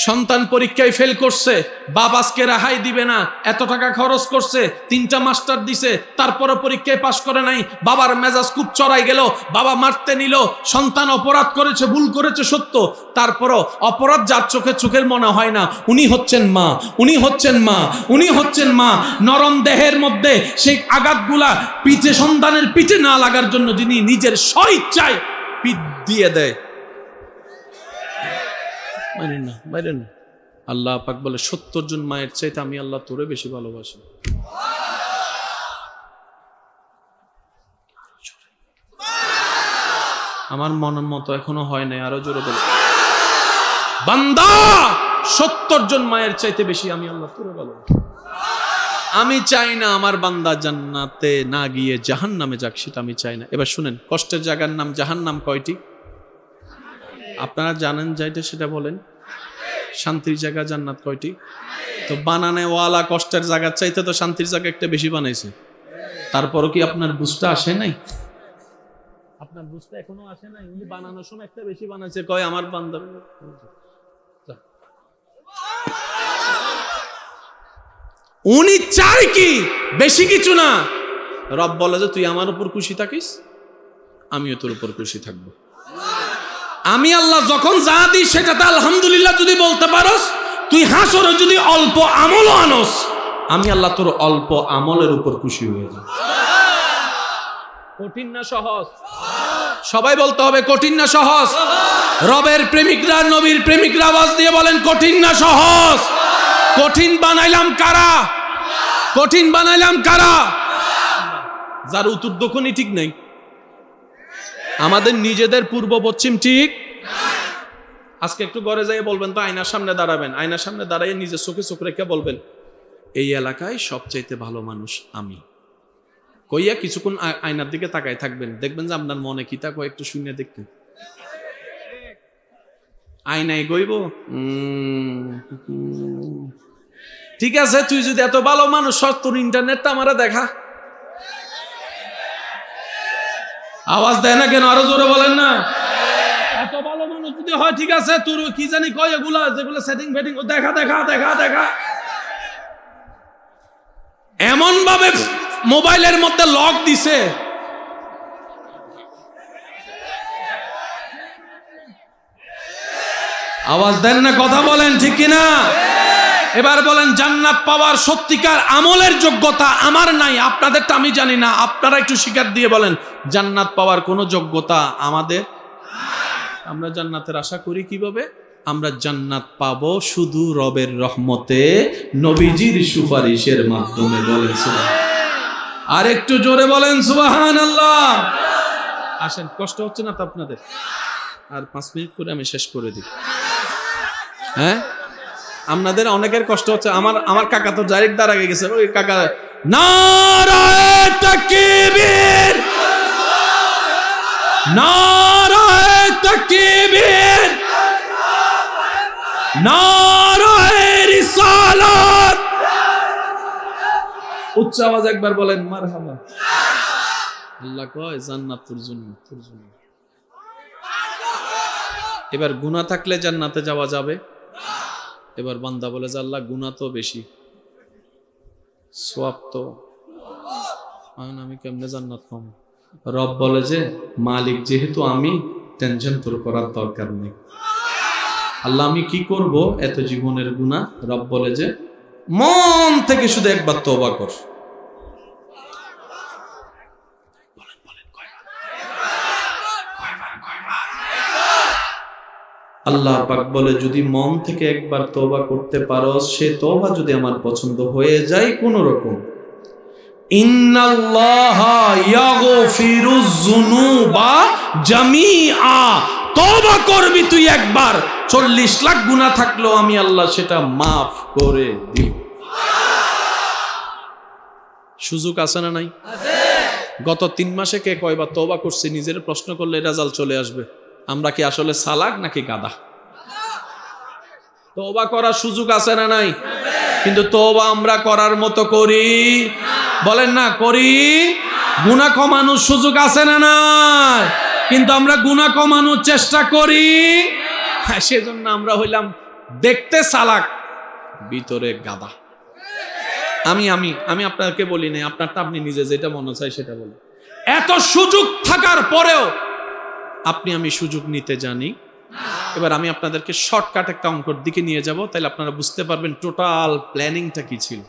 S1: সন্তান পরীক্ষায় ফেল করছে, বাপ আজকে রেহাই দিবে না, এত টাকা খরচ করছে, 3টা মাস্টার দিছে, তারপরে পরীক্ষায় পাশ করে নাই। বাবার মেজাজ খুব চড়াই গেল, বাবা মারতে নিল। সন্তান অপরাধ করেছে, ভুল করেছে সত্য, তারপরও অপরাধ যার চোখে চোখের মনে হয় না, উনি হচ্ছেন মা, উনি হচ্ছেন মা, উনি হচ্ছেন মা। নরম দেহের মধ্যে সেই আঘাতগুলা পিঠে, সন্তানের পিঠে না লাগার জন্য যিনি নিজের স্বইচ্ছায় পিঠ দিয়ে দেয়। মানেন না, মানেন না। আল্লাহ পাক বলে 70 জন মায়ের চাইতে আমি আল্লাহ তোরে বেশি ভালোবাসি। আমার মনের মতো এখনো হয় নাই, আরো জোরে বলে বান্দা 70 জন মায়ের চাইতে বেশি আমি আল্লাহ তোরে ভালোবাসি। আমি চাই না আমার বান্দা জান্নাতে না গিয়ে জাহান্নামে যাক, সেটা আমি চাই না। এবার শুনেন, কষ্টের জায়গার নাম জাহান্নাম কয়টি? আপনারা জানেন যাইটা সেটা বলেন। শান্তির জায়গা জান্নাত কয়টি? তো বানানে ওয়ালা কষ্টের জায়গার চাইতে তো শান্তির জায়গা একটা বেশি বানাইছে। তারপরও কি আপনার বুঝটা আসে নাই? আপনার বুঝটা এখনো আসে নাই? উনি বানানোর সময় একটা বেশি বানাইছে, কয় আমার বান্দা। উনি চায় কি? বেশি কিছু না। রব বলে যে তুই আমার উপর খুশি থাকিস, আমিও তোর উপর খুশি থাকবো। আমি আল্লাহ যখন যা দিই সেটাতে আলহামদুলিল্লাহ যদি বলতে পারোস, তুই হাসরে যদি অল্প আমলও আনস, আমি আল্লাহ তোর অল্প আমলের উপর খুশি হয়ে যাব। কঠিন না সহজ? সবাই বলতে হবে কঠিন না সহজ? রবের প্রেমিকরা, নবীর প্রেমিকরা আওয়াজ দিয়ে বলেন কঠিন না সহজ? কঠিন বানাইলাম কারা? কঠিন বানাইলাম কারা? যার উত্তর দক্ষিণই ঠিক নেই। আমাদের নিজেদের পূর্ব পশ্চিম ঠিক। আজকে একটু ঘরে যাই বলবেন তো, আয়নার সামনে দাঁড়াবেন, আয়নার সামনে দাঁড়িয়ে নিজের চোখে চোখ রেখে বলবেন, এই এলাকায় সবচাইতে ভালো মানুষ আমি। কইয়া কিছুক্ষণ আয়নার দিকে তাকায় থাকবেন, দেখবেন যে আপনার মনে কি তা কয় একটু শুনে দেখবেন। আয়নায় গইব, ঠিক আছে তুই যদি এত ভালো মানুষ তোর ইন্টারনেটটা আমারে দেখা। আওয়াজ দেয় না কেন? আরো জোরে বলেন না। এত ভালো মানুষ যদি হয়, ঠিক আছে তোর কি জানি কয় এগুলা, যেগুলো সেটিং ফেটিং দেখা দেখা দেখা দেখা, এমন ভাবে মোবাইলের মধ্যে লক দিছে, আওয়াজ দেন না, কথা বলেন ঠিক কিনা? এবার বলেন জান্নাত পাওয়ার সত্যিকার আমলের যোগ্যতা আমার নাই, আপনাদেরটা আমি জানি না, আপনারা একটু স্বীকার দিয়ে বলেন জান্নাত পাওয়ার কোনো যোগ্যতা আমাদের। আমরা জান্নাতের আশা করি কিভাবে? আমরা জান্নাত পাবো শুধু রবের রহমতে, নবীজির সুপারিশের মাধ্যমে। বলেন সুবহানাল্লাহ। আর একটু জোরে বলেন সুবহানাল্লাহ। আসেন, কষ্ট হচ্ছে না তো আপনাদের? আর 5 মিনিট করে আমি শেষ করে দিই। হ্যাঁ, আপনাদের অনেকের কষ্ট হচ্ছে। আমার কাকা তো ডাইরেক্ট দাঁড়াগে গেছে। ওই কাকা, নারায়ে তাকবীর, নারায়ে তাকবীর, নারায়ে রিসালাত। উচ্চ আওয়াজ একবার বলেন মারহাবা। আল্লাহ কয় জান্নাত তোর জন্য, তোর জন্য। এবার গুনাহ থাকলে জান্নাতে যাওয়া যাবে? এবার বান্দা বলে যে আল্লাহ গুনাহ তো বেশি, সওয়াব তো, আমি কেমনে জান্নাত পাবো? রব বলে যে মালিক যেহেতু আমি, টেনশন তোর করার দরকার নেই। আল্লাহ আমি কি করব এত জীবনের গুনাহ? রব বলে যে মন থেকে শুধু একবার তওবা কর। আল্লাহ পাক বলে যদি মন থেকে একবার তওবা করতে পারো, সে তওবা যদি আমার পছন্দ হয়ে যায় কোন রকম, ইন্নাল্লাহা ইয়াগফিরুজ যুনুবা জামিআ, তওবা করবি তুই একবার, 40 লাখ গুনাহ থাকলেও আমি আল্লাহ সেটা মাফ করে দিই। সুযোগ আছে না নাই? গত 3 মাসে কে কয়বার তওবা করছে নিজের প্রশ্ন করলে রেজাল্ট চলে আসবে। আমরা কি আসলে চালাক নাকি গাধা? তওবা করার সুযোগ আছে না নাই? কিন্তু তওবা আমরা করার মতো করি? বলেন না, করি? গুনাহ কমানোর সুযোগ আছে না নাই? কিন্তু আমরা গুনাহ কমানোর চেষ্টা করি। হ্যাঁ, সেজন্য আমরা হইলাম দেখতে চালাক, ভিতরে গাধা। আমি আমি আমি আপনাকে বলি নাই, আপনারটা আপনি নিজে যেটা মনে চাই সেটা বলি। এত সুযোগ থাকার পরেও আপনি আমি সুযোগ নিতে জানি। এবার আমি আপনাদেরকে শর্টকাট একটা অঙ্কর দিকে নিয়ে যাব, তাহলে আপনারা বুঝতে পারবেন টোটাল প্ল্যানিংটা কি ছিল।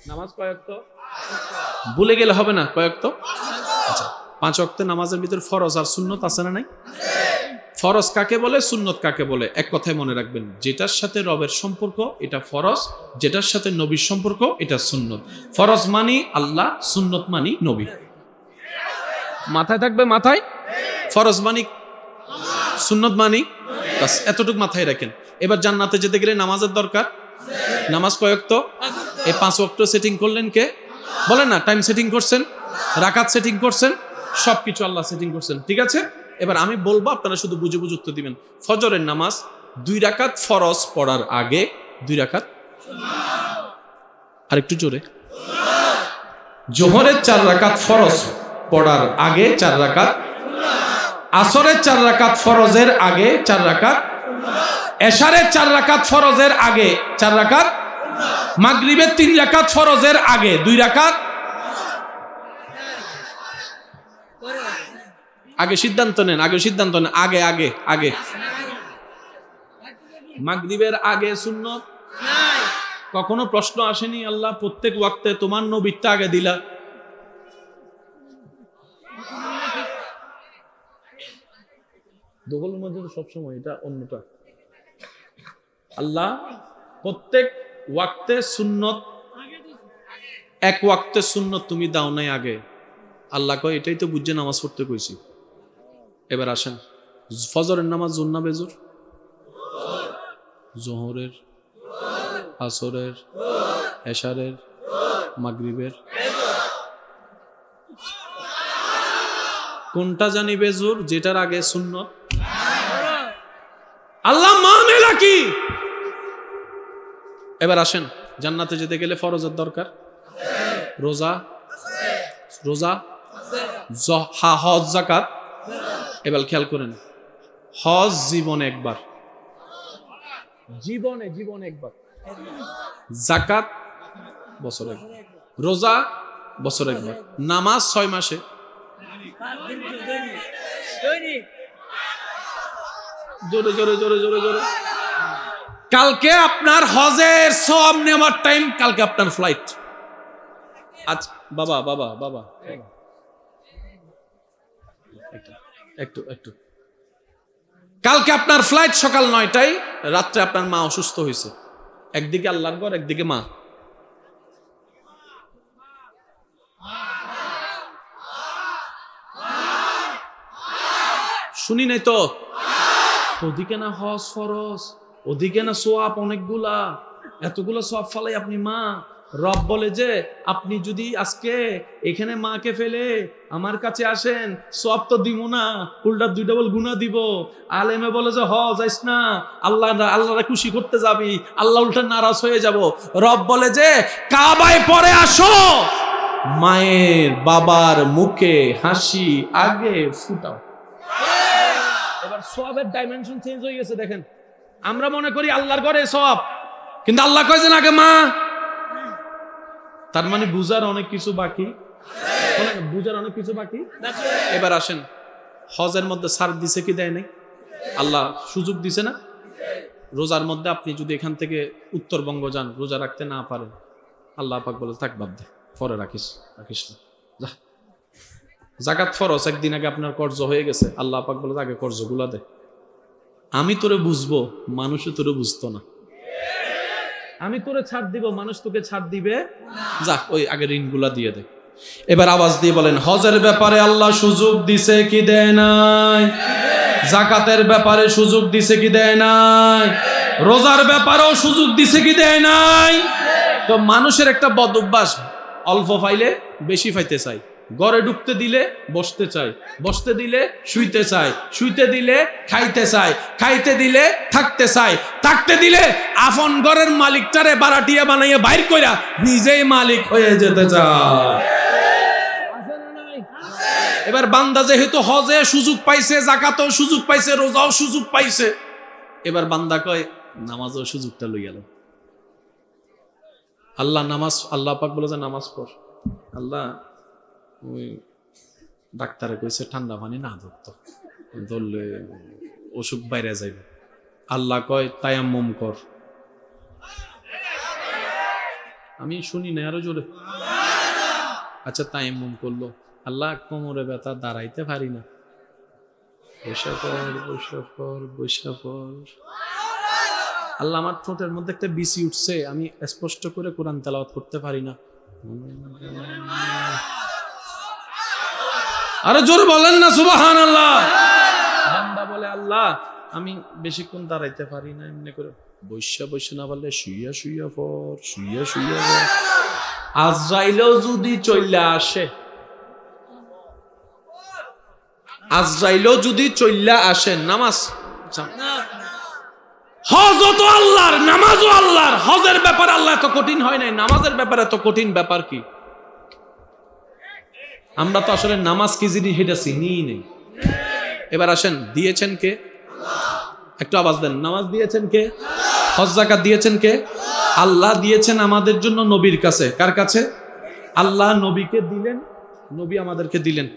S1: নামাজ কয় ওয়াক্ত? ভুলে গেলে হবে না, কয় ওয়াক্ত? আচ্ছা, 5 ওয়াক্ত নামাজের ভিতর ফরজ আর সুন্নত আছে না নাই? ফরজ কাকে বলে, সুন্নত কাকে বলে? এক কথায় মনে রাখবেন, যেটার সাথে রবের সম্পর্ক এটা ফরজ, যেটার সাথে নবীর সম্পর্ক এটা সুন্নত। ফরজ মানি আল্লাহ, সুন্নত মানি নবী। মাথায় থাকবে, মাথায়। ফরজ মানি, সুন্নত মানি, বাস এতটুকু মাথায় রাখেন। এবার জান্নাতে যেতে গেলে নামাজের দরকার। নামাজ কয় ওয়াক্ত? এই 5 ওয়াক্ত সেটিং করলেন কে? বলেন না, টাইম সেটিং করছেন, রাকাত সেটিং করছেন, সবকিছু আল্লাহ সেটিং করছেন। ঠিক আছে, এবার আমি বলবো, আপনারা শুধু বুঝে বুঝে উত্তর দিবেন। ফজরের নামাজ 2 রাকাত ফরজ পড়ার আগে, 2 রাকাত, আর একটু জোরে। জোহরের 4 রাকাত ফরজ পড়ার আগে 4 রাকাত, আসরের 4 রাকাত ফরজের আগে 4 রাকাত, এশারের 4 রাকাত ফরজের আগে 4 রাকাত, মাগরিবের 3 রাকাত ফরজের আগে 2 রাকাত। আগে সিদ্ধান্ত নেন, আগে সিদ্ধান্ত নেন, আগে আগে আগে মাগরিবের আগে সুন্নত নাই। কখনো প্রশ্ন আসেনি আল্লাহ প্রত্যেক ওয়াক্তে তোমার নবীরটা আগে দিলা? দোগলের মধ্যে তো সবসময় এটা অন্যটা। আল্লাহ প্রত্যেক ওয়াক্তে সুন্নত, এক ওয়াক্তে সুন্নত তুমি দাও নাই আগে। আল্লাহ কয় এটাই তো বুঝছে নামাজ পড়তে কইছি। এবার আসেন, ফজরের নামাজ জোর না বেজোর? জোহরের, আসরের, এশারের, মাগরিবের, কোনটা জানি বেজোর? যেটার আগে সুন্নত। আল্লাহ মানেলা কি? এবার আসেন, জান্নাতে যেতে গেলে ফরজের দরকার, রোজা, রোজা, হজ, যাকাত। এবার খেয়াল করেন, হজ জীবনে একবার, জীবনে একবার, যাকাত বছরে একবার, রোজা বছরে একবার, নামাজ 6 মাসে। জোরে জোরে জোরে জোরে জোরে। কালকে আপনার হজের সওয়াব নেওয়ার টাইম, কালকে আপনার ফ্লাইট। আজ বাবা বাবা বাবা একটু একটু, কালকে আপনার ফ্লাইট সকাল 9টায়, রাত্রে আপনার মা অসুস্থ হয়েছে। একদিকে আল্লাহর ঘর, একদিকে মা। শুনি নাই তো? ওদিকে না হজ ফরজ, ওদিকে না সোয়াব অনেকগুলা, এতগুলো সওয়াব ফালাই আপনি মা। রব বলে যে আপনি যদি আজকে এখানে মাকে ফেলে আমার কাছে আসেন, সওয়াব তো দিব না, উল্টা 2 ডাবল গুনাহ দিব। আলেমে বলে যে যাইস না, আল্লাহরে খুশি করতে যাবি, আল্লাহ উল্টা নারাজ হয়ে যাব। রব বলে যে কাবায় পরে আসো, মায়ের বাবার মুখে হাসি আগে ফুটাও। এবার সওয়াবের ডাইমেনশন চেঞ্জ হয়ে গেছে। দেখেন, আমরা মনে করি আল্লাহর ঘরে সওয়াব, কিন্তু আল্লাহ কয়েছেন আগে মা। তার মানে বুঝার অনেক কিছু বাকি, বুঝার অনেক কিছু বাকি। এবার আসেন, হজের মধ্যে ছাড় দিছে কি দেয় নাই? আল্লাহ সুযোগ দিছে না? রোজার মধ্যে আপনি যদি এখান থেকে উত্তরবঙ্গ যান, রোজা রাখতে না পারেন, আল্লাহ পাক বলে থাক বাদ দে, পরে রাখিস না, যা। যাকাত ফরজ, একদিন আগে আপনার কর্জ হয়ে গেছে, আল্লাহ পাক বলে আগে কর্জগুলা দে। আমি তোরে বুঝবো, মানুষও তোরে বুঝতো না। আমি তোরে ছাড় দিব, মানুষ তোকে ছাড় দিবে, যা ওই আগে ঋণগুলা দিয়ে দে। এবার আওয়াজ দিয়ে বলেন, হজের ব্যাপারে আল্লাহ সুযোগ দিছে কি দেয় নাই? যাকাতের ব্যাপারে সুযোগ দিছে কি দেয় নাই? রোজার ব্যাপারেও সুযোগ দিছে কি দেয় নাই? তো মানুষের একটা বদ অভ্যাস, অল্প পাইলে বেশি পাইতে চাই। ঘরে ঢুকতে দিলে বসতে চাই, বসতে দিলে শুইতে চাই, শুইতে দিলে খাইতে চাই, খাইতে দিলে থাকতে চাই, থাকতে দিলে আপন ঘরের মালিকটারে বারাটিয়া বানাইয়া বাইর কইরা নিজেই মালিক হয়ে যেতে চায়। এবার বান্দা যেহেতু হজে সুযোগ পাইছে, যাকাতেও সুযোগ পাইছে, রোজাও সুযোগ পাইছে, এবার বান্দা কয় নামাজও সুযোগটা লই গেল। আল্লাহ নামাজ, আল্লাহ পাক বলে যে নামাজ পড়। আল্লাহ ওই ডাক্তারে কইছে ঠান্ডা পানি না ধরতো, ধরলে অসুখ বাইরে যাইবে। আল্লাহ কয় তায়াম্মুম কর। আমি শুনি না, আরো জোরে। আচ্ছা তায়াম্মুম করলো, আল্লাহ কোমরে ব্যথা, দাঁড়াইতে পারি না, বসে পড় বসে পড় বসে পড়। আল্লাহ আমার ঠোঁটের মধ্যে একটা বিসি উঠছে, আমি স্পষ্ট করে কোরআন তেলাওয়াত করতে পারি না। আরে জোরে বলেন না সুবহানাল্লাহ। বান্দা বলে আল্লাহ আমি বেশিক্ষণ দাঁড়াইতে পারি না, এমনি করে বসে না বললে শুইয়া শুইয়া পড়, শুইয়া শুইয়া পড়। আজরাইলও যদি চইলা আসে, আজরাইলও যদি চইলা আসে, নামাজ হজও তো আল্লাহর, নামাজও আল্লাহর। হজের ব্যাপার আল্লাহ এত কঠিন হয় নাই, নামাজের ব্যাপার এত কঠিন ব্যাপার কি? আমরা তো আসলে নামাজ কি জিনিস সেটা চিনি নেই। এবার আসেন, দিয়েছেন কে? একটু আওয়াজ দেন। নামাজ দিয়েছেন কে? হজ যাকাত দিয়েছেন কে? আল্লাহ দিয়েছেন আমাদের জন্য নবীর কাছে। কার কাছে? আল্লাহ নবীকে দিলেন, নবী আমাদেরকে দিলেন।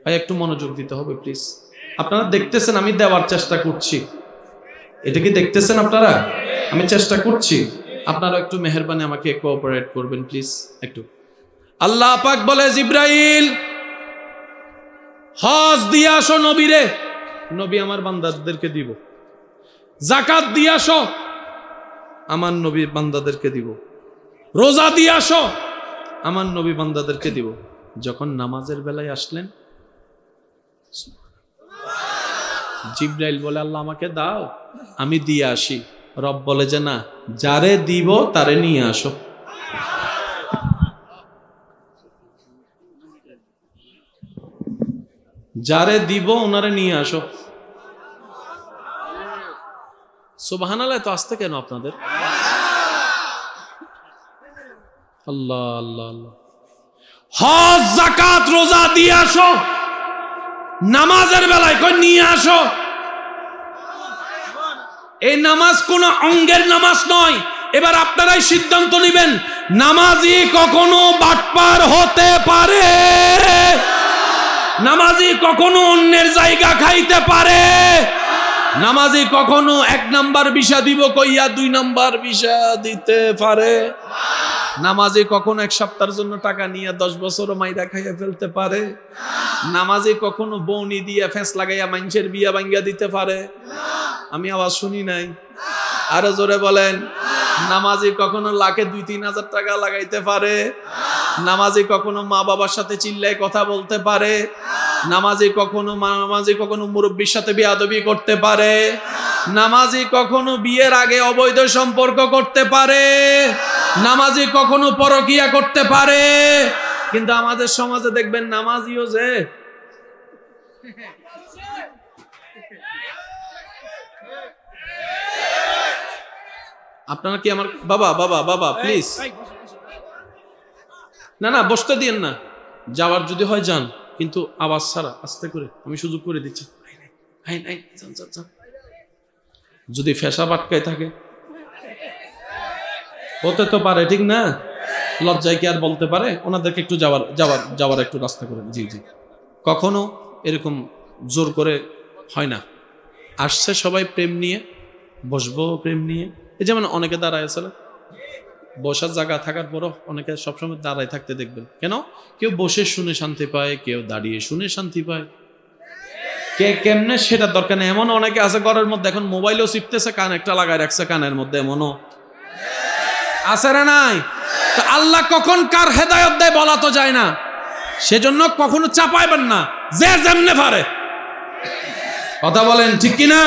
S1: ভাই একটু মনোযোগ দিতে হবে প্লিজ। আপনারা দেখতেছেন আমি দেওয়ার চেষ্টা করছি, এটা কি দেখতেছেন আপনারা? আমি চেষ্টা করছি, আপনারা একটু মেহেরবানি আমাকে কোঅপারেট করবেন প্লিজ একটু। আল্লাহ পাক বলে, জিব্রাইল হজ দিয়ে আসো নবীরে, নবী আমার বান্দাদেরকে দিব। যাকাত দিয়ে আসো, আমার নবী বান্দাদেরকে দিব। রোজা দিয়ে আসো, আমার নবী বান্দাদেরকে দিব। যখন নামাজের বেলায় আসলেন, জিব্রাইল বলে, আল্লাহ আমাকে দাও, আমি দিয়ে আসি। রব বলে যে না, যারে দিব তারে নিয়ে আসো। যারে দিব ওনারে নিয়ে আসো। সুবহানাল্লাহ, তো আসতে কেন আপনাদের? আল্লাহ আল্লাহ আল্লাহ। হজ যাকাত রোজা দিয়ে আসো, নামাজের বেলায় কই নিয়ে আসো। এই নামাজ কোন অঙ্গের নামাজ নয়। এবার আপনারাই সিদ্ধান্ত নেবেন, নামাজি কখনো বাটপার হতে পারে, নামাজি কখনো অন্যের জায়গা খাইতে পারে, নামাজি কখনো 1 নাম্বার ভিসা দিব কইয়া 2 নাম্বার ভিসা দিতে পারে, নামাজি কখনো 1 সপ্তাহের জন্য টাকা নিয়ে 10 বছরও মাইরা খাইয়া ফেলতে পারে, নামাজি কখনো বউনি দিয়ে ফেঁস লাগাইয়া মানুষের বিয়া ভাঙ্গিয়া দিতে পারে। আমি আওয়াজ শুনি নাই, আরো জোরে বলেন। নামাজি কখনো লাখে 2-3 হাজার টাকা লাগাইতে পারে, নামাজি কখনো মা বাবার সাথে চিল্লায় কথা বলতে পারে, নামাজি কখনো মুরব্বীর সাথে বেয়াদবি করতে পারে, নামাজি কখনো বিয়ের আগে অবৈধ সম্পর্ক করতে পারে, নামাজি কখনো পরকিয়া করতে পারে। কিন্তু আমাদের সমাজে দেখবেন নামাজিও যে আপনারা কি আমার বাবা বাবা বাবা প্লিজ, না না বসতে দিয়েন না, যাওয়ার যদি হয় যান, কিন্তু আওয়াজ ছাড়া আস্তে করে, আমি সুযোগ করে দিচ্ছি। যদি ফেসা বাটকায় থাকে হতে তো পারে, ঠিক না? লজ্জায় কি আর বলতে পারে? ওনাদেরকে একটু যাওয়ার একটু রাস্তা করে। জি জি, কখনো এরকম জোর করে হয় না। আসছে সবাই প্রেম নিয়ে, বসবো প্রেম নিয়ে। এই যেমন অনেকে দাঁড়ায় আছে, বসার জায়গা থাকার পরও অনেকে সবসময় দাঁড়ায় থাকতে দেখবেন। কেন? কেউ বসে শুনে শান্তি পায়, কেউ দাঁড়িয়ে শুনে শান্তি পায়। কে কেমনে সেটা দরকার নেই। এমন অনেকে আছে ঘরের মধ্যে এখন মোবাইলও চিপতেছে, কান একটা লাগায় রাখছে কানের মধ্যে, এমনও আছে না নাই? তো আল্লাহ কখন কার হেদায়েত দেয় বলা তো যায় না, সেজন্য কখনো চাপাইবেন না, যে যেমনে পারে। কথা বলেন ঠিক কি না?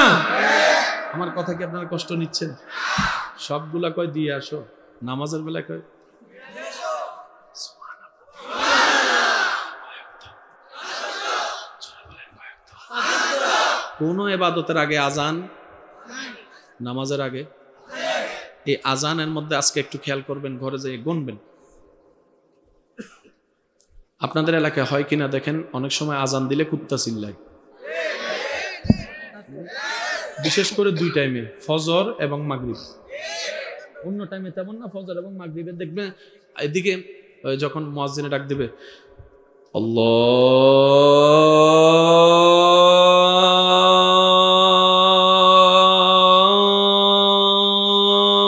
S1: আমার কথা কি আপনারা কষ্ট নিচ্ছেন? সবগুলা কয় দিয়ে আসো, নামাজের বেলায় কয় কোন ইবাদতের আগে আজান, নামাজের আগে এই আজানের মধ্যে আজকে একটু খেয়াল করবেন, ঘরে যেয়ে গুনবেন। আপনাদের এলাকায় হয় কিনা দেখেন, অনেক সময় আজান দিলে কুত্তা চিল্লায়, বিশেষ করে 2 টাইমে, ফজর এবং মাগরিব। অন্য টাইমে তেমন না, ফজর এবং মাগরিবে দেখবেন এদিকে যখন মুয়াজ্জিনে ডাক দিবে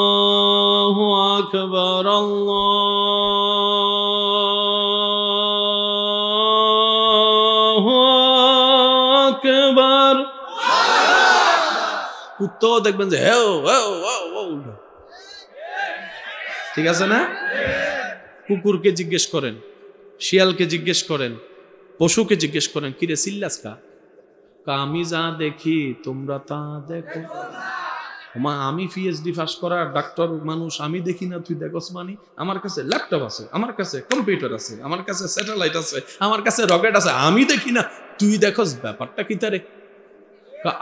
S1: আল্লাহু আকবার, আল্লাহু আকবার, কুত্তাও দেখবেন যে হেও হেও হেও। ঠিক আছে না? কুকুরকে জিজ্ঞেস করেন, শিয়ালকে জিজ্ঞেস করেন, পশুকে জিজ্ঞেস করেন, কিরে চিল্লাস কা? আমি যা দেখি তোমরা তা দেখো। মা আমি পিএইচডি পাস করা ডাক্তার মানুষ, আমি দেখি না তুই দেখোস? মানে আমার কাছে ল্যাপটপ আছে, আমার কাছে কম্পিউটার আছে, আমার কাছে স্যাটেলাইট আছে, আমার কাছে রকেট আছে, আমি দেখি না তুই দেখোস? ব্যাপারটা কি তারে?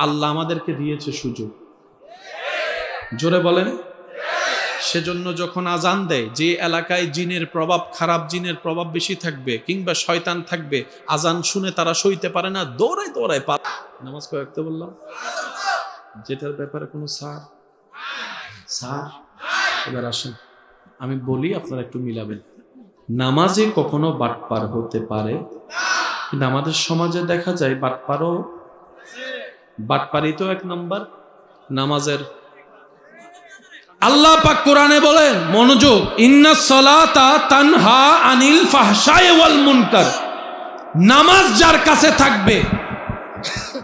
S1: আল্লাহ আমাদেরকে দিয়েছে সুযোগ, জোরে বলেন। সেজন্য যখন আজান দেয়, যে এলাকায় জিনের প্রভাব, খারাপ জিনের প্রভাব বেশি থাকবে কিংবা শয়তান থাকবে, আজান শুনে তারা সইতে পারে না, দৌড়ায় দৌড়ায় পা। নামাজ কয়েকটা বললাম, যেটার ব্যাপারে কোনো স্যার। এবার আসেন আমি বলি, আপনারা একটু মিলাবেন। নামাজে কখনো বাটপার হতে পারে, কিন্তু আমাদের সমাজে দেখা যায় বাটপারও বাটপারি তো এক নম্বর নামাজের। আল্লাহ পাক কোরআনে বলেন, মনোযোগ, ইন্নাস সালাতা তানহা আনিল ফাহশাই ওয়াল মুনকার। নামাজ যার কাছে থাকবে,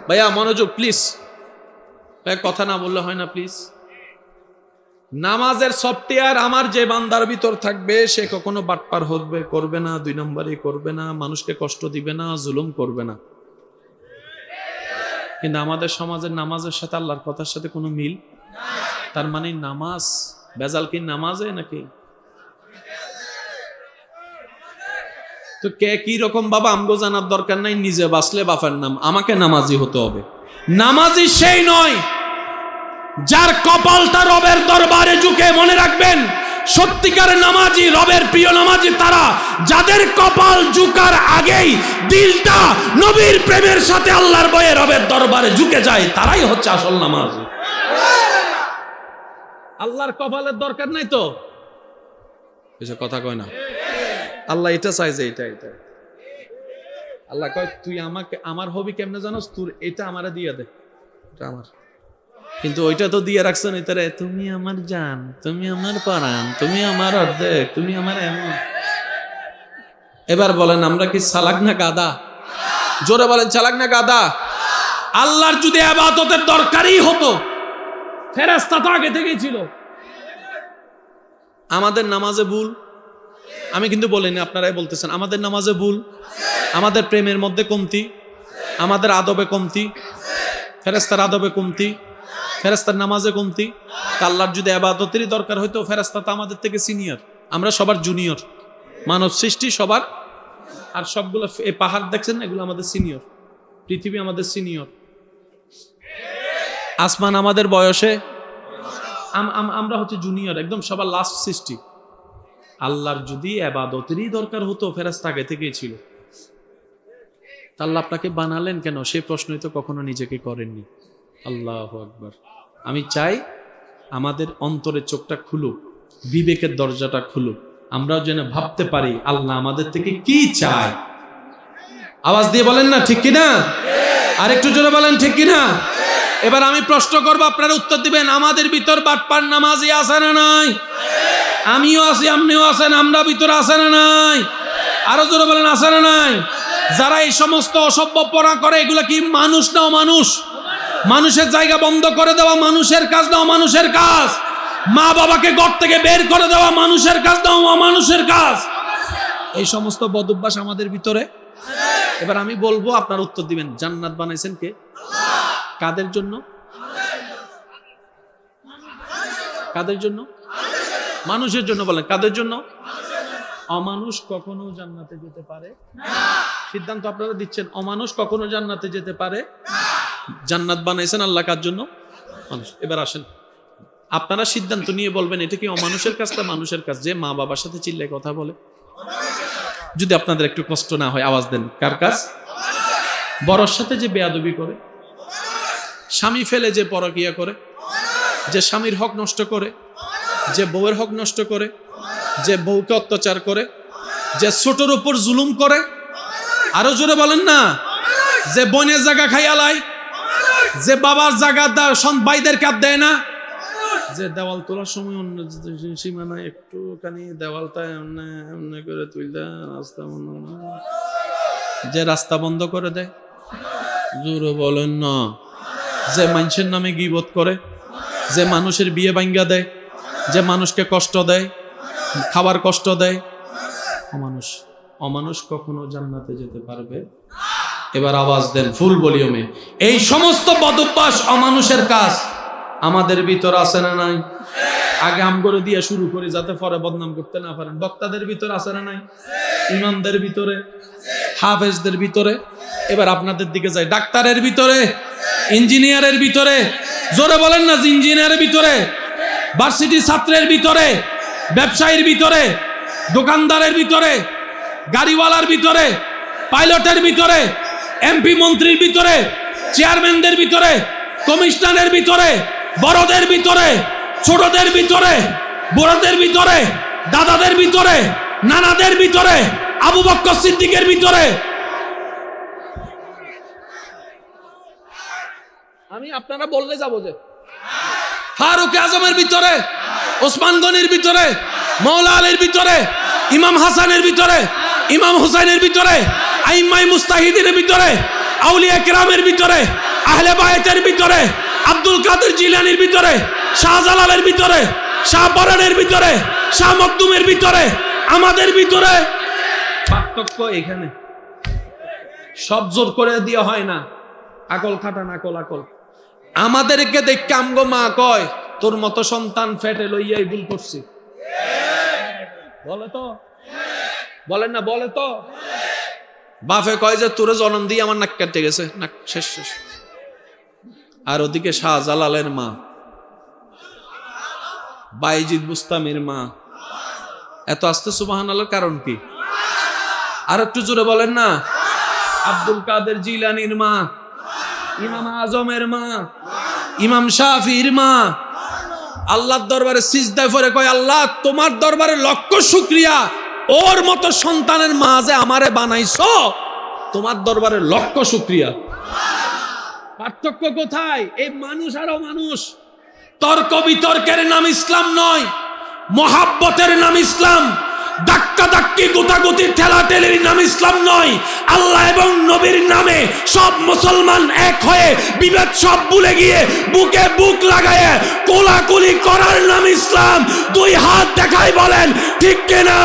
S1: ভাইয়া মনোযোগ প্লিজ, কথা না বললে হয় না প্লিজ। নামাজের সফটওয়্যার আমার যে বান্দার ভিতর থাকবে, সে কখনো বাটপার করবে না, 2 নম্বরই করবে না, মানুষকে কষ্ট দিবে না, জুলুম করবে না। কিন্তু আমাদের সমাজের নামাজের সাথে আল্লাহর কথার সাথে কোনো মিল, তার মানে নামাজ বেজাল কি নামাজে নাকি? তো কে কি রকম বাবা আমগো জানার দরকার নাই, নিজে বাঁচলে বাপের নাম, আমাকে নামাজি হতে হবে। নামাজি সেই নয় যার কপালটা রবের দরবারে ঝুঁকে। মনে রাখবেন, সত্যিকার নামাজি, রবের প্রিয় নামাজি তারা যাদের কপাল ঝুঁকার আগেই দিলটা নবীর প্রেমের সাথে আল্লাহর ভয়ে রবের দরবারে ঝুঁকে যায়, তারাই হচ্ছে আসল নামাজি। আল্লাহর কপালের দরকার নাই তো, এসব কথা কয় না। আল্লাহ এটা চাইছে, এটা আল্লাহ কয় তুই আমাকে আমার হবি কেমনে জানোস, তোর এটা আমারে দিয়ে দে, এটা আমার। কিন্তু ওইটা তো দিয়ে রাখছেন এটারে, তুমি আমার জান, তুমি আমার পরাণ, তুমি আমার অর্ধেক, তুমি আমার এমন। এবার বলেন আমরা কি চালাক না গাদা? জোরে বলেন, চালাক না গাদা? আল্লাহর যদি ইবাদতের দরকারই হতো, ফেরেশতা তো আগে থেকেই ছিল। আমাদের নামাজে ভুল, আমি কিন্তু বলিনি, আপনারাই বলতেছেন আমাদের নামাজে ভুল, আমাদের প্রেমের মধ্যে কমতি, আমাদের আদবে কমতি, ফেরেশতার আদবে কমতি, ফেরেশতার নামাজে কমতি। আল্লাহর যদি ইবাদতেরই দরকার হইতো, ফেরেশতা তো আমাদের থেকে সিনিয়র, আমরা সবার জুনিয়র, মানব সৃষ্টি সবার। আর সবগুলো এই পাহাড় দেখছেন, এগুলো আমাদের সিনিয়র, পৃথিবী আমাদের সিনিয়র, আসমান আমাদের বয়সে, আমরা হচ্ছে জুনিয়র, একদম সবার লাস্ট সৃষ্টি। আল্লাহর যদি ইবাদতেরই দরকার হতো, ফেরেশতা আগে থেকেই ছিল। আল্লাহ আপনাকে বানালেন কেন, সেই প্রশ্নই তো কখনো নিজেকে করেননি। আল্লাহু আকবার। আমি চাই আমাদের অন্তরের চোখটা খুলুক, বিবেকের দরজাটা খুলুক, আমরাও যেন ভাবতে পারি আল্লাহ আমাদের থেকে কি চায়। আওয়াজ দিয়ে বলেন না ঠিক কিনা? আর একটু জোরে বলেন ঠিক কিনা? এবার আমি প্রশ্ন করবো, আপনারা উত্তর দিবেন। আমাদের ভিতর বাটপার নামাজি আছে না নাই? আমিও আছি, আপনিও আছেন, আমরা ভিতরে আছে না নাই? আরো জোরে বলেন, আছে না নাই? যারা এই সমস্ত অসভ্যপনা করে, এগুলা কি মানুষ না অমানুষ? মানুষের জায়গা বন্ধ করে দেওয়া মানুষের কাজ না অমানুষের কাজ? মা বাবাকে ঘর থেকে বের করে দেওয়া মানুষের কাজ না অমানুষের কাজ? এই সমস্ত বদভ্যাস আমাদের ভিতরে। এবার আমি বলবো, আপনার উত্তর দিবেন। জান্নাত বানাইছেন কে? কাদের জন্য? কাদের জন্য? মানুষের জন্য। বলেন কাদের জন্য? অমানুষ কখনো জান্নাতে যেতে পারে না। সিদ্ধান্ত আপনারা দিচ্ছেন, অমানুষ কখনো জান্নাতে যেতে পারে। জান্নাত বানাইছেন আল্লাহ কার জন্য? মানুষ। এবার আসেন, আপনারা সিদ্ধান্ত নিয়ে বলবেন এটা কি অমানুষের কাজ না মানুষের কাজ? যে মা বাবার সাথে চিল্লায় কথা বলে, যদি আপনাদের একটু কষ্ট না হয় আওয়াজ দেন, কার কাজ? বড়র সাথে যে বেয়াদবি করে, স্বামী ফেলে যে পরকিয়া করে, যে স্বামীর হক নষ্ট করে, যে বউয়ের হক নষ্ট করে, যে বউকে অত্যাচার করে, যে ছোটর উপর জুলুম করে, আরো জোরে বলেন না, যে বোনের জায়গা খাইয়ালায়, যে বাবার জায়গা ভাইদের কাপ দেয় না, যে দেওয়াল তোলার সময় অন্য সীমানা একটুখানি দেওয়ালটা এমনি করে তুললে রাস্তা বন্ধ, যে রাস্তা বন্ধ করে দেয়, জোরে বলেন না, যে মানুষের নামে গীবত করে, যে মানুষের বিয়ে ভাঙ্গা দেয়, যে মানুষকে কষ্ট দেয়, খাবার কষ্ট দেয়, অমানুষ। অমানুষ কখনো জান্নাতে যেতে পারবে? এবার আওয়াজ দেন ফুল ভলিউমে। এই সমস্ত বদভ্যাস অমানুষের কাজ আমাদের ভিতর আছে না নাই? আগে আম করে দিয়ে শুরু করি, যাতে পরে বদনাম করতে না পারেন। বক্তাদের ভিতর আছে না নাই? ইমামদের ভিতরে, হাফেজদের ভিতরে। এবার আপনাদের দিকে যাই, ডাক্তারের ভিতরে, ইঞ্জিনিয়ারের ভিতরে, জোরে বলেন না, ইঞ্জিনিয়ারের ভিতরে, ভার্সিটি ছাত্রের ভিতরে, ব্যবসায়ীর ভিতরে, দোকানদারের ভিতরে, গাড়িওয়ালার ভিতরে, পাইলটের ভিতরে, এমপি মন্ত্রীর ভিতরে, চেয়ারম্যানদের ভিতরে, কমিশনারের ভিতরে, বড়দের ভিতরে, ছোটদের ভিতরে, বড়দের ভিতরে, দাদাদের ভিতরে, নানাদের ভিতরে, আবু বকর সিদ্দিকের ভিতরে, আমি আপনারা বললে যাবো যে ফারুক আজমের ভিতরে, ওসমান গনির ভিতরে, মৌলা আলীর ভিতরে, ইমাম হাসানের ভিতরে, ইমাম হুসাইনের ভিতরে, আইম্মাই মুস্তাহিদের ভিতরে, আউলিয়া কেরামের ভিতরে, আহলে বায়তের ভিতরে, আব্দুল কাদের জিলানির ভিতরে, শাহজালালের ভিতরে, শাহ পরানের ভিতরে, শাহ মকদুমের ভিতরে, আমাদের ভিতরে পার্থক্য এখানে। সব জোর করে দেওয়া হয় না, আকল খাটান, আকল। আমাদেরকে দেখে আমগো মা কয় তোর মতো সন্তান ফেটে লইয়াই ভুল করছি। বলে তো, বলেন না, বলে তো। বাপে কয় যে তোরে জন্ম দিয়ে আমার নাক কেটে গেছে, নাক শেষ। আর ওদিকে শাহজালালের মা, বাইজিদ বুস্তামির মা। এত আস্তে সুবহানাল্লাহর কারণ কি? আর একটু জোরে বলেন না। আব্দুল কাদের জিলানির মা, ইমাম আজমের মা, ইমাম শাফির মা আল্লাহর দরবারে সিজদায় পড়ে কয় আল্লাহ তোমার দরবারে লক্ষ শুকরিয়া, ওর মতো সন্তানের মা যে আমারে বানাইছো, তোমার দরবারে লক্ষ শুকরিয়া। পার্থক্য কোথায়? এই মানুষ আরো মানুষ। তর্ক বিতর্কের নাম ইসলাম নয়, মহাব্বতের নাম ইসলাম। ধাক্কা ধাক্কি গুতাগুতি ঠেলাঠেলির নাম ইসলাম নয়। আল্লাহ এবং নবীর নামে সব মুসলমান এক হয়ে বিভেদ সব ভুলে গিয়ে বুকে বুক লাগায়ে কোলাকুলি করার নাম ইসলাম। দুই হাত দেখাই বলেন ঠিক কিনা?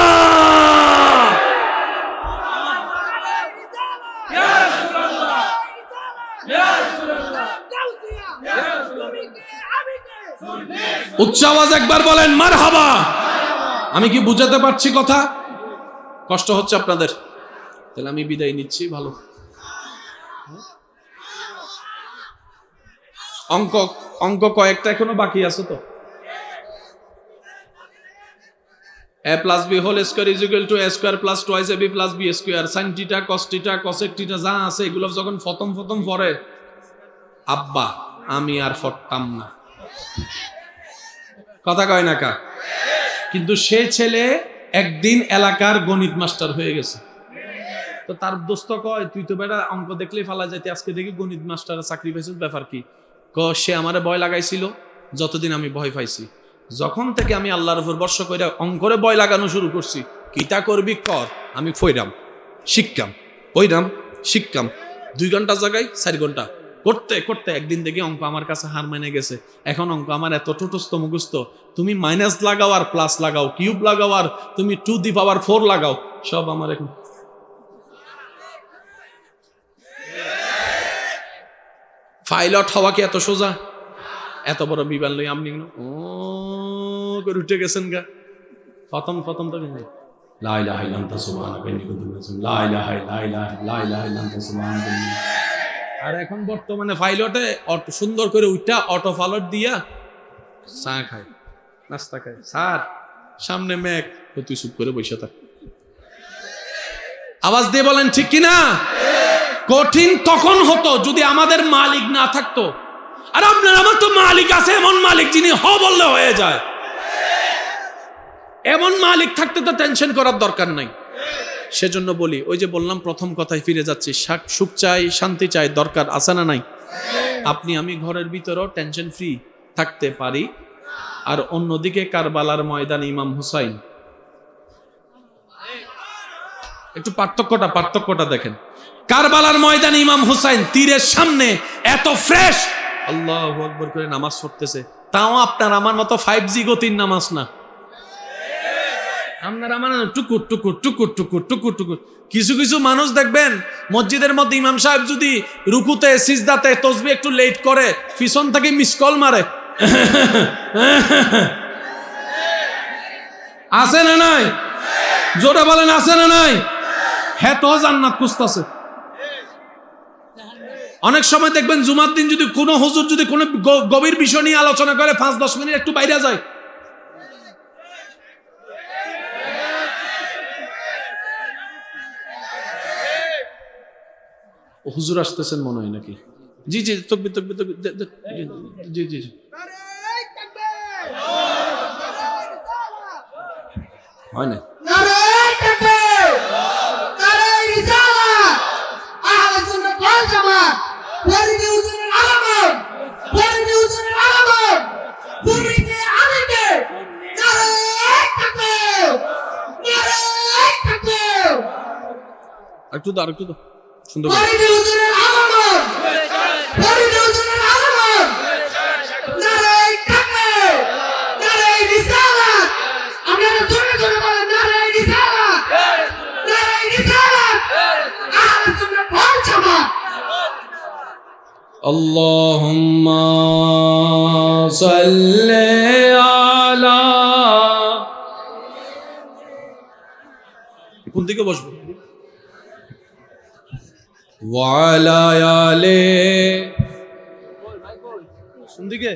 S1: উচ্চ আওয়াজ একবার বলেন মারহাবা। আমি কি বুঝাতে পারছি কথা? কষ্ট হচ্ছে আপনাদের? তাহলে আমি বিদায় নিচ্ছি। ভালো অঙ্ক কয়েকটা এখনো বাকি আছে তো। a plus b whole square is equal to a square plus twice ab plus b square, sin theta cos theta cosec theta যা আছে এগুলো যখন প্রথম পড়ে আব্বা আমি আর পড়তাম না, কথা কয় না কা? কিন্তু সে ছেলে একদিন এলাকার গণিত মাস্টার হয়ে গেছে। তো তার দোস্ত কয় তুই তো বেটা অঙ্ক দেখলেই ফালা যাইতে, আজকে দেখি গণিত মাস্টারের চাকরি পাইছিস, ব্যাপার কি? সে আমারে ভয় লাগাইছিল যতদিন আমি ভয় পাইছি। যখন থেকে আমি আল্লাহর উপর ভরসা করে অঙ্করে ভয় লাগানো শুরু করছি, কিতা করবি কর, আমি ফইরাম শিখকাম, ফইরাম শিখকাম। 2 ঘন্টা জায়গায় 4 ঘন্টা করতে করতে একদিন দেখি অঙ্ক আমার কাছে হার মেনে গেছে। এখন অঙ্ক আমার এত ঠোঁটস্থ মুখস্থ, তুমি মাইনাস লাগাও আর প্লাস লাগাও, কিউব লাগাও আর তুমি 2 দি পাওয়ার 4 লাগাও, সব আমার এখন। পাইলট হওয়া কি এত সোজা? এত বড় বিমান লই আপনি ও করে উঠে গেছেন গা। প্রথম তো লা ইলাহা ইল্লাল্লাহ সুবহানাকা ইন্নী কুনতু মিনাজ জালিমিন, লা ইলাহা ইল্লাল্লাহ সুবহানাকা। আর এখন বর্তমানে পাইলটে অটো সুন্দর করে উঠা অটো পাইলট দিয়া চা খায়, নাস্তা খায়। স্যার সামনে মেঘ, তুই চুপ করে বসে থাক। আওয়াজ দিয়ে বলেন ঠিক কিনা? কঠিন তখন হতো যদি আমাদের মালিক না থাকতো। আর আপনার আমার তো মালিক আছে, এমন মালিক যিনি হ বললে হয়ে যায়। এমন মালিক থাকতে তো টেনশন করার দরকার নাই। সেজন্য বলি, ওই যে বললাম প্রথম কথায় ফিরে যাচ্ছি, সুখ চাই, শান্তি চাই, দরকার আছে না নাই? আপনি আমি ঘরের ভিতরেও টেনশন ফ্রি থাকতে পারি। আর অন্যদিকে কারবালার ময়দান ইমাম হুসাইন, একটু পার্থক্যটা দেখেন। কারবালার ময়দান ইমাম হুসাইন তীরের সামনে এত ফ্রেশ আল্লাহু আকবার করে নামাজ পড়তেছে। তাও আপনার আমার মতো 5G গতির নামাজ না। আপনার আমার টুকুর টুকুর টুকুর টুকুর টুকুর টুকুর। কিছু মানুষ দেখবেন মসজিদের মধ্যে ইমাম সাহেব যদি রুকুতে সিজদাতে তাসবিহ একটু লেট করে, পিছন থেকে মিস কল মারে। আছে না নাই? জোরে বলেন আছে না নাই? হ্যাঁ তো জান্নাত খুঁজতেছে। অনেক সময় দেখবেন জুমার দিন যদি কোনো হুজুর যদি কোনো গভীর বিষয় নিয়ে আলোচনা করে 5-10 মিনিট একটু বাইরে যায়। হুজুর আসতেছেন মনে হয় নাকি? জি তাকবীর জি হয় না? একটু দাও, একটু দাও, সুন্দর করে।
S2: ফরিদ হুজুরের আগমন, ফরিদ হুজুরের আগমন, নারায়ে তাকবীর, নারায়ে রিসালাত, আপনারা জোরে জোরে বলেন নারায়ে রিসালাত, নারায়ে রিসালাত, আহলে সুন্নাত ওয়াল জামাত।
S1: আল্লাহুম্মা সাল্লি আলা, কোন দিকে বসবো? ওয়া আলা আলি, কোন দিকে?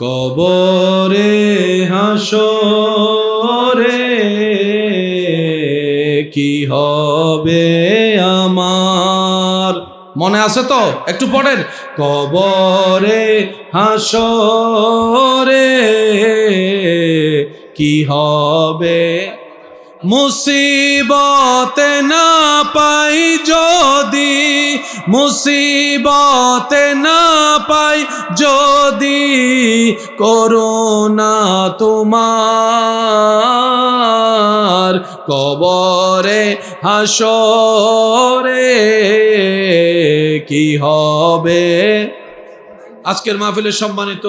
S1: কবরে হাসরে কি হবে আমার, মনে আছে তো? একটু পড়েন। কবরে হাসরে কি হবে, মুসিবতে না পাই যদি, মুসিবতে না পাই যদি, করুণা তোমার কবরে হাসরে কি হবে। আজকের মাহফিলের সম্মানিত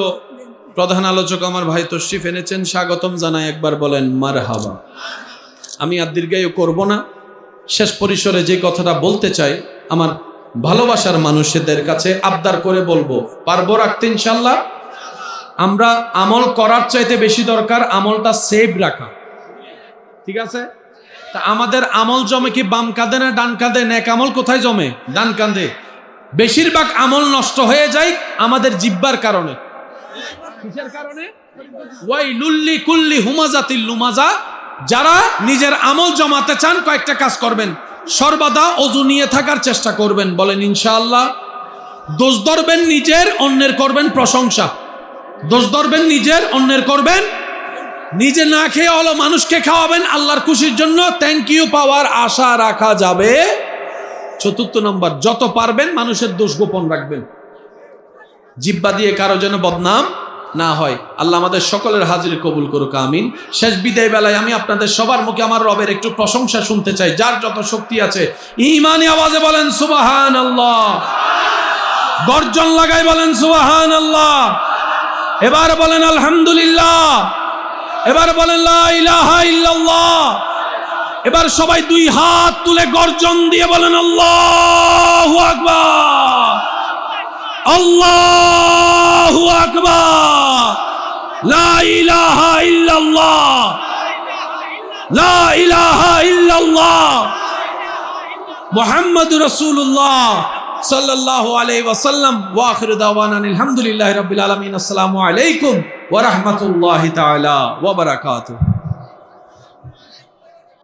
S1: প্রধান আলোচক আমার ভাই তশরিফ এনেছেন, স্বাগতম জানাই। একবার বলেন মারহাবা। আমি আর দীর্ঘায়ু করব না, শেষ পরিসরে যে কথাটা বলতে চাই আমার ভালোবাসার মানুষদের কাছে আবদার করে বলবো, পারবো রাখতে ইনশাল্লাহ। আমরা আমল করার চাইতে বেশি দরকার আমলটা সেভ রাখা, ঠিক আছে? তা আমাদের আমল জমে কি বাম কাঁধে না ডান কাঁধে? নেক আমল কোথায় জমে? ডান কাঁধে। বেশিরভাগ আমল নষ্ট হয়ে যায় আমাদের জিহ্বার কারণে। কিসের কারণে? ওয়াইলুল্লি কুল্লি হুমাজাতিল লুমাজা। যারা নিজের আমল জমাতে চান কয়েকটা কাজ করবেন, সর্বদা ওযু নিয়ে থাকার চেষ্টা করবেন, বলেন ইনশাআল্লাহ। দোষ ধরবেন নিজের, অন্যের করবেন প্রশংসা। দোষ ধরবেন নিজের, অন্যের করবেন, নিজে না খেয়ে হলো মানুষকে খাওয়াবেন আল্লাহর খুশির জন্য, থ্যাংক ইউ পাওয়ার আশা রাখা যাবে। চতুর্থ নম্বর, যত পারবেন মানুষের দোষ গোপন রাখবেন, জিহ্বা দিয়ে কারো যেন বদনাম না হয়। আল্লাহ আমাদের সকলের হাজির কবুল করুক, আমিন। শেষ বিদায় বেলায় আমি আপনাদের সবার মুখে আমার রবের একটু প্রশংসা শুনতে চাই। যার যত শক্তি আছে ঈমানি আওয়াজে বলেন সুবহানাল্লাহ, গর্জন লাগাই বলেন সুবহানাল্লাহ, এবার বলেন আলহামদুলিল্লাহ, এবার বলেন লা ইলাহা ইল্লাল্লাহ। এবার সবাই দুই হাত তুলে গর্জন দিয়ে বলেন আল্লাহু আকবার, আল্লাহু আকবার, লা ইলাহা ইল্লাল্লাহ, লা ইলাহা ইল্লাল্লাহ, মুহাম্মাদুর রাসূলুল্লাহ সাল্লাল্লাহু আলাইহি ওয়াসাল্লাম। ওয়া আখিরু দাওয়ানা আলহামদুলিল্লাহি রাব্বিল আলামিন। আসসালামু আলাইকুম ওয়া রাহমাতুল্লাহি তাআলা ওয়া বারাকাতুহু।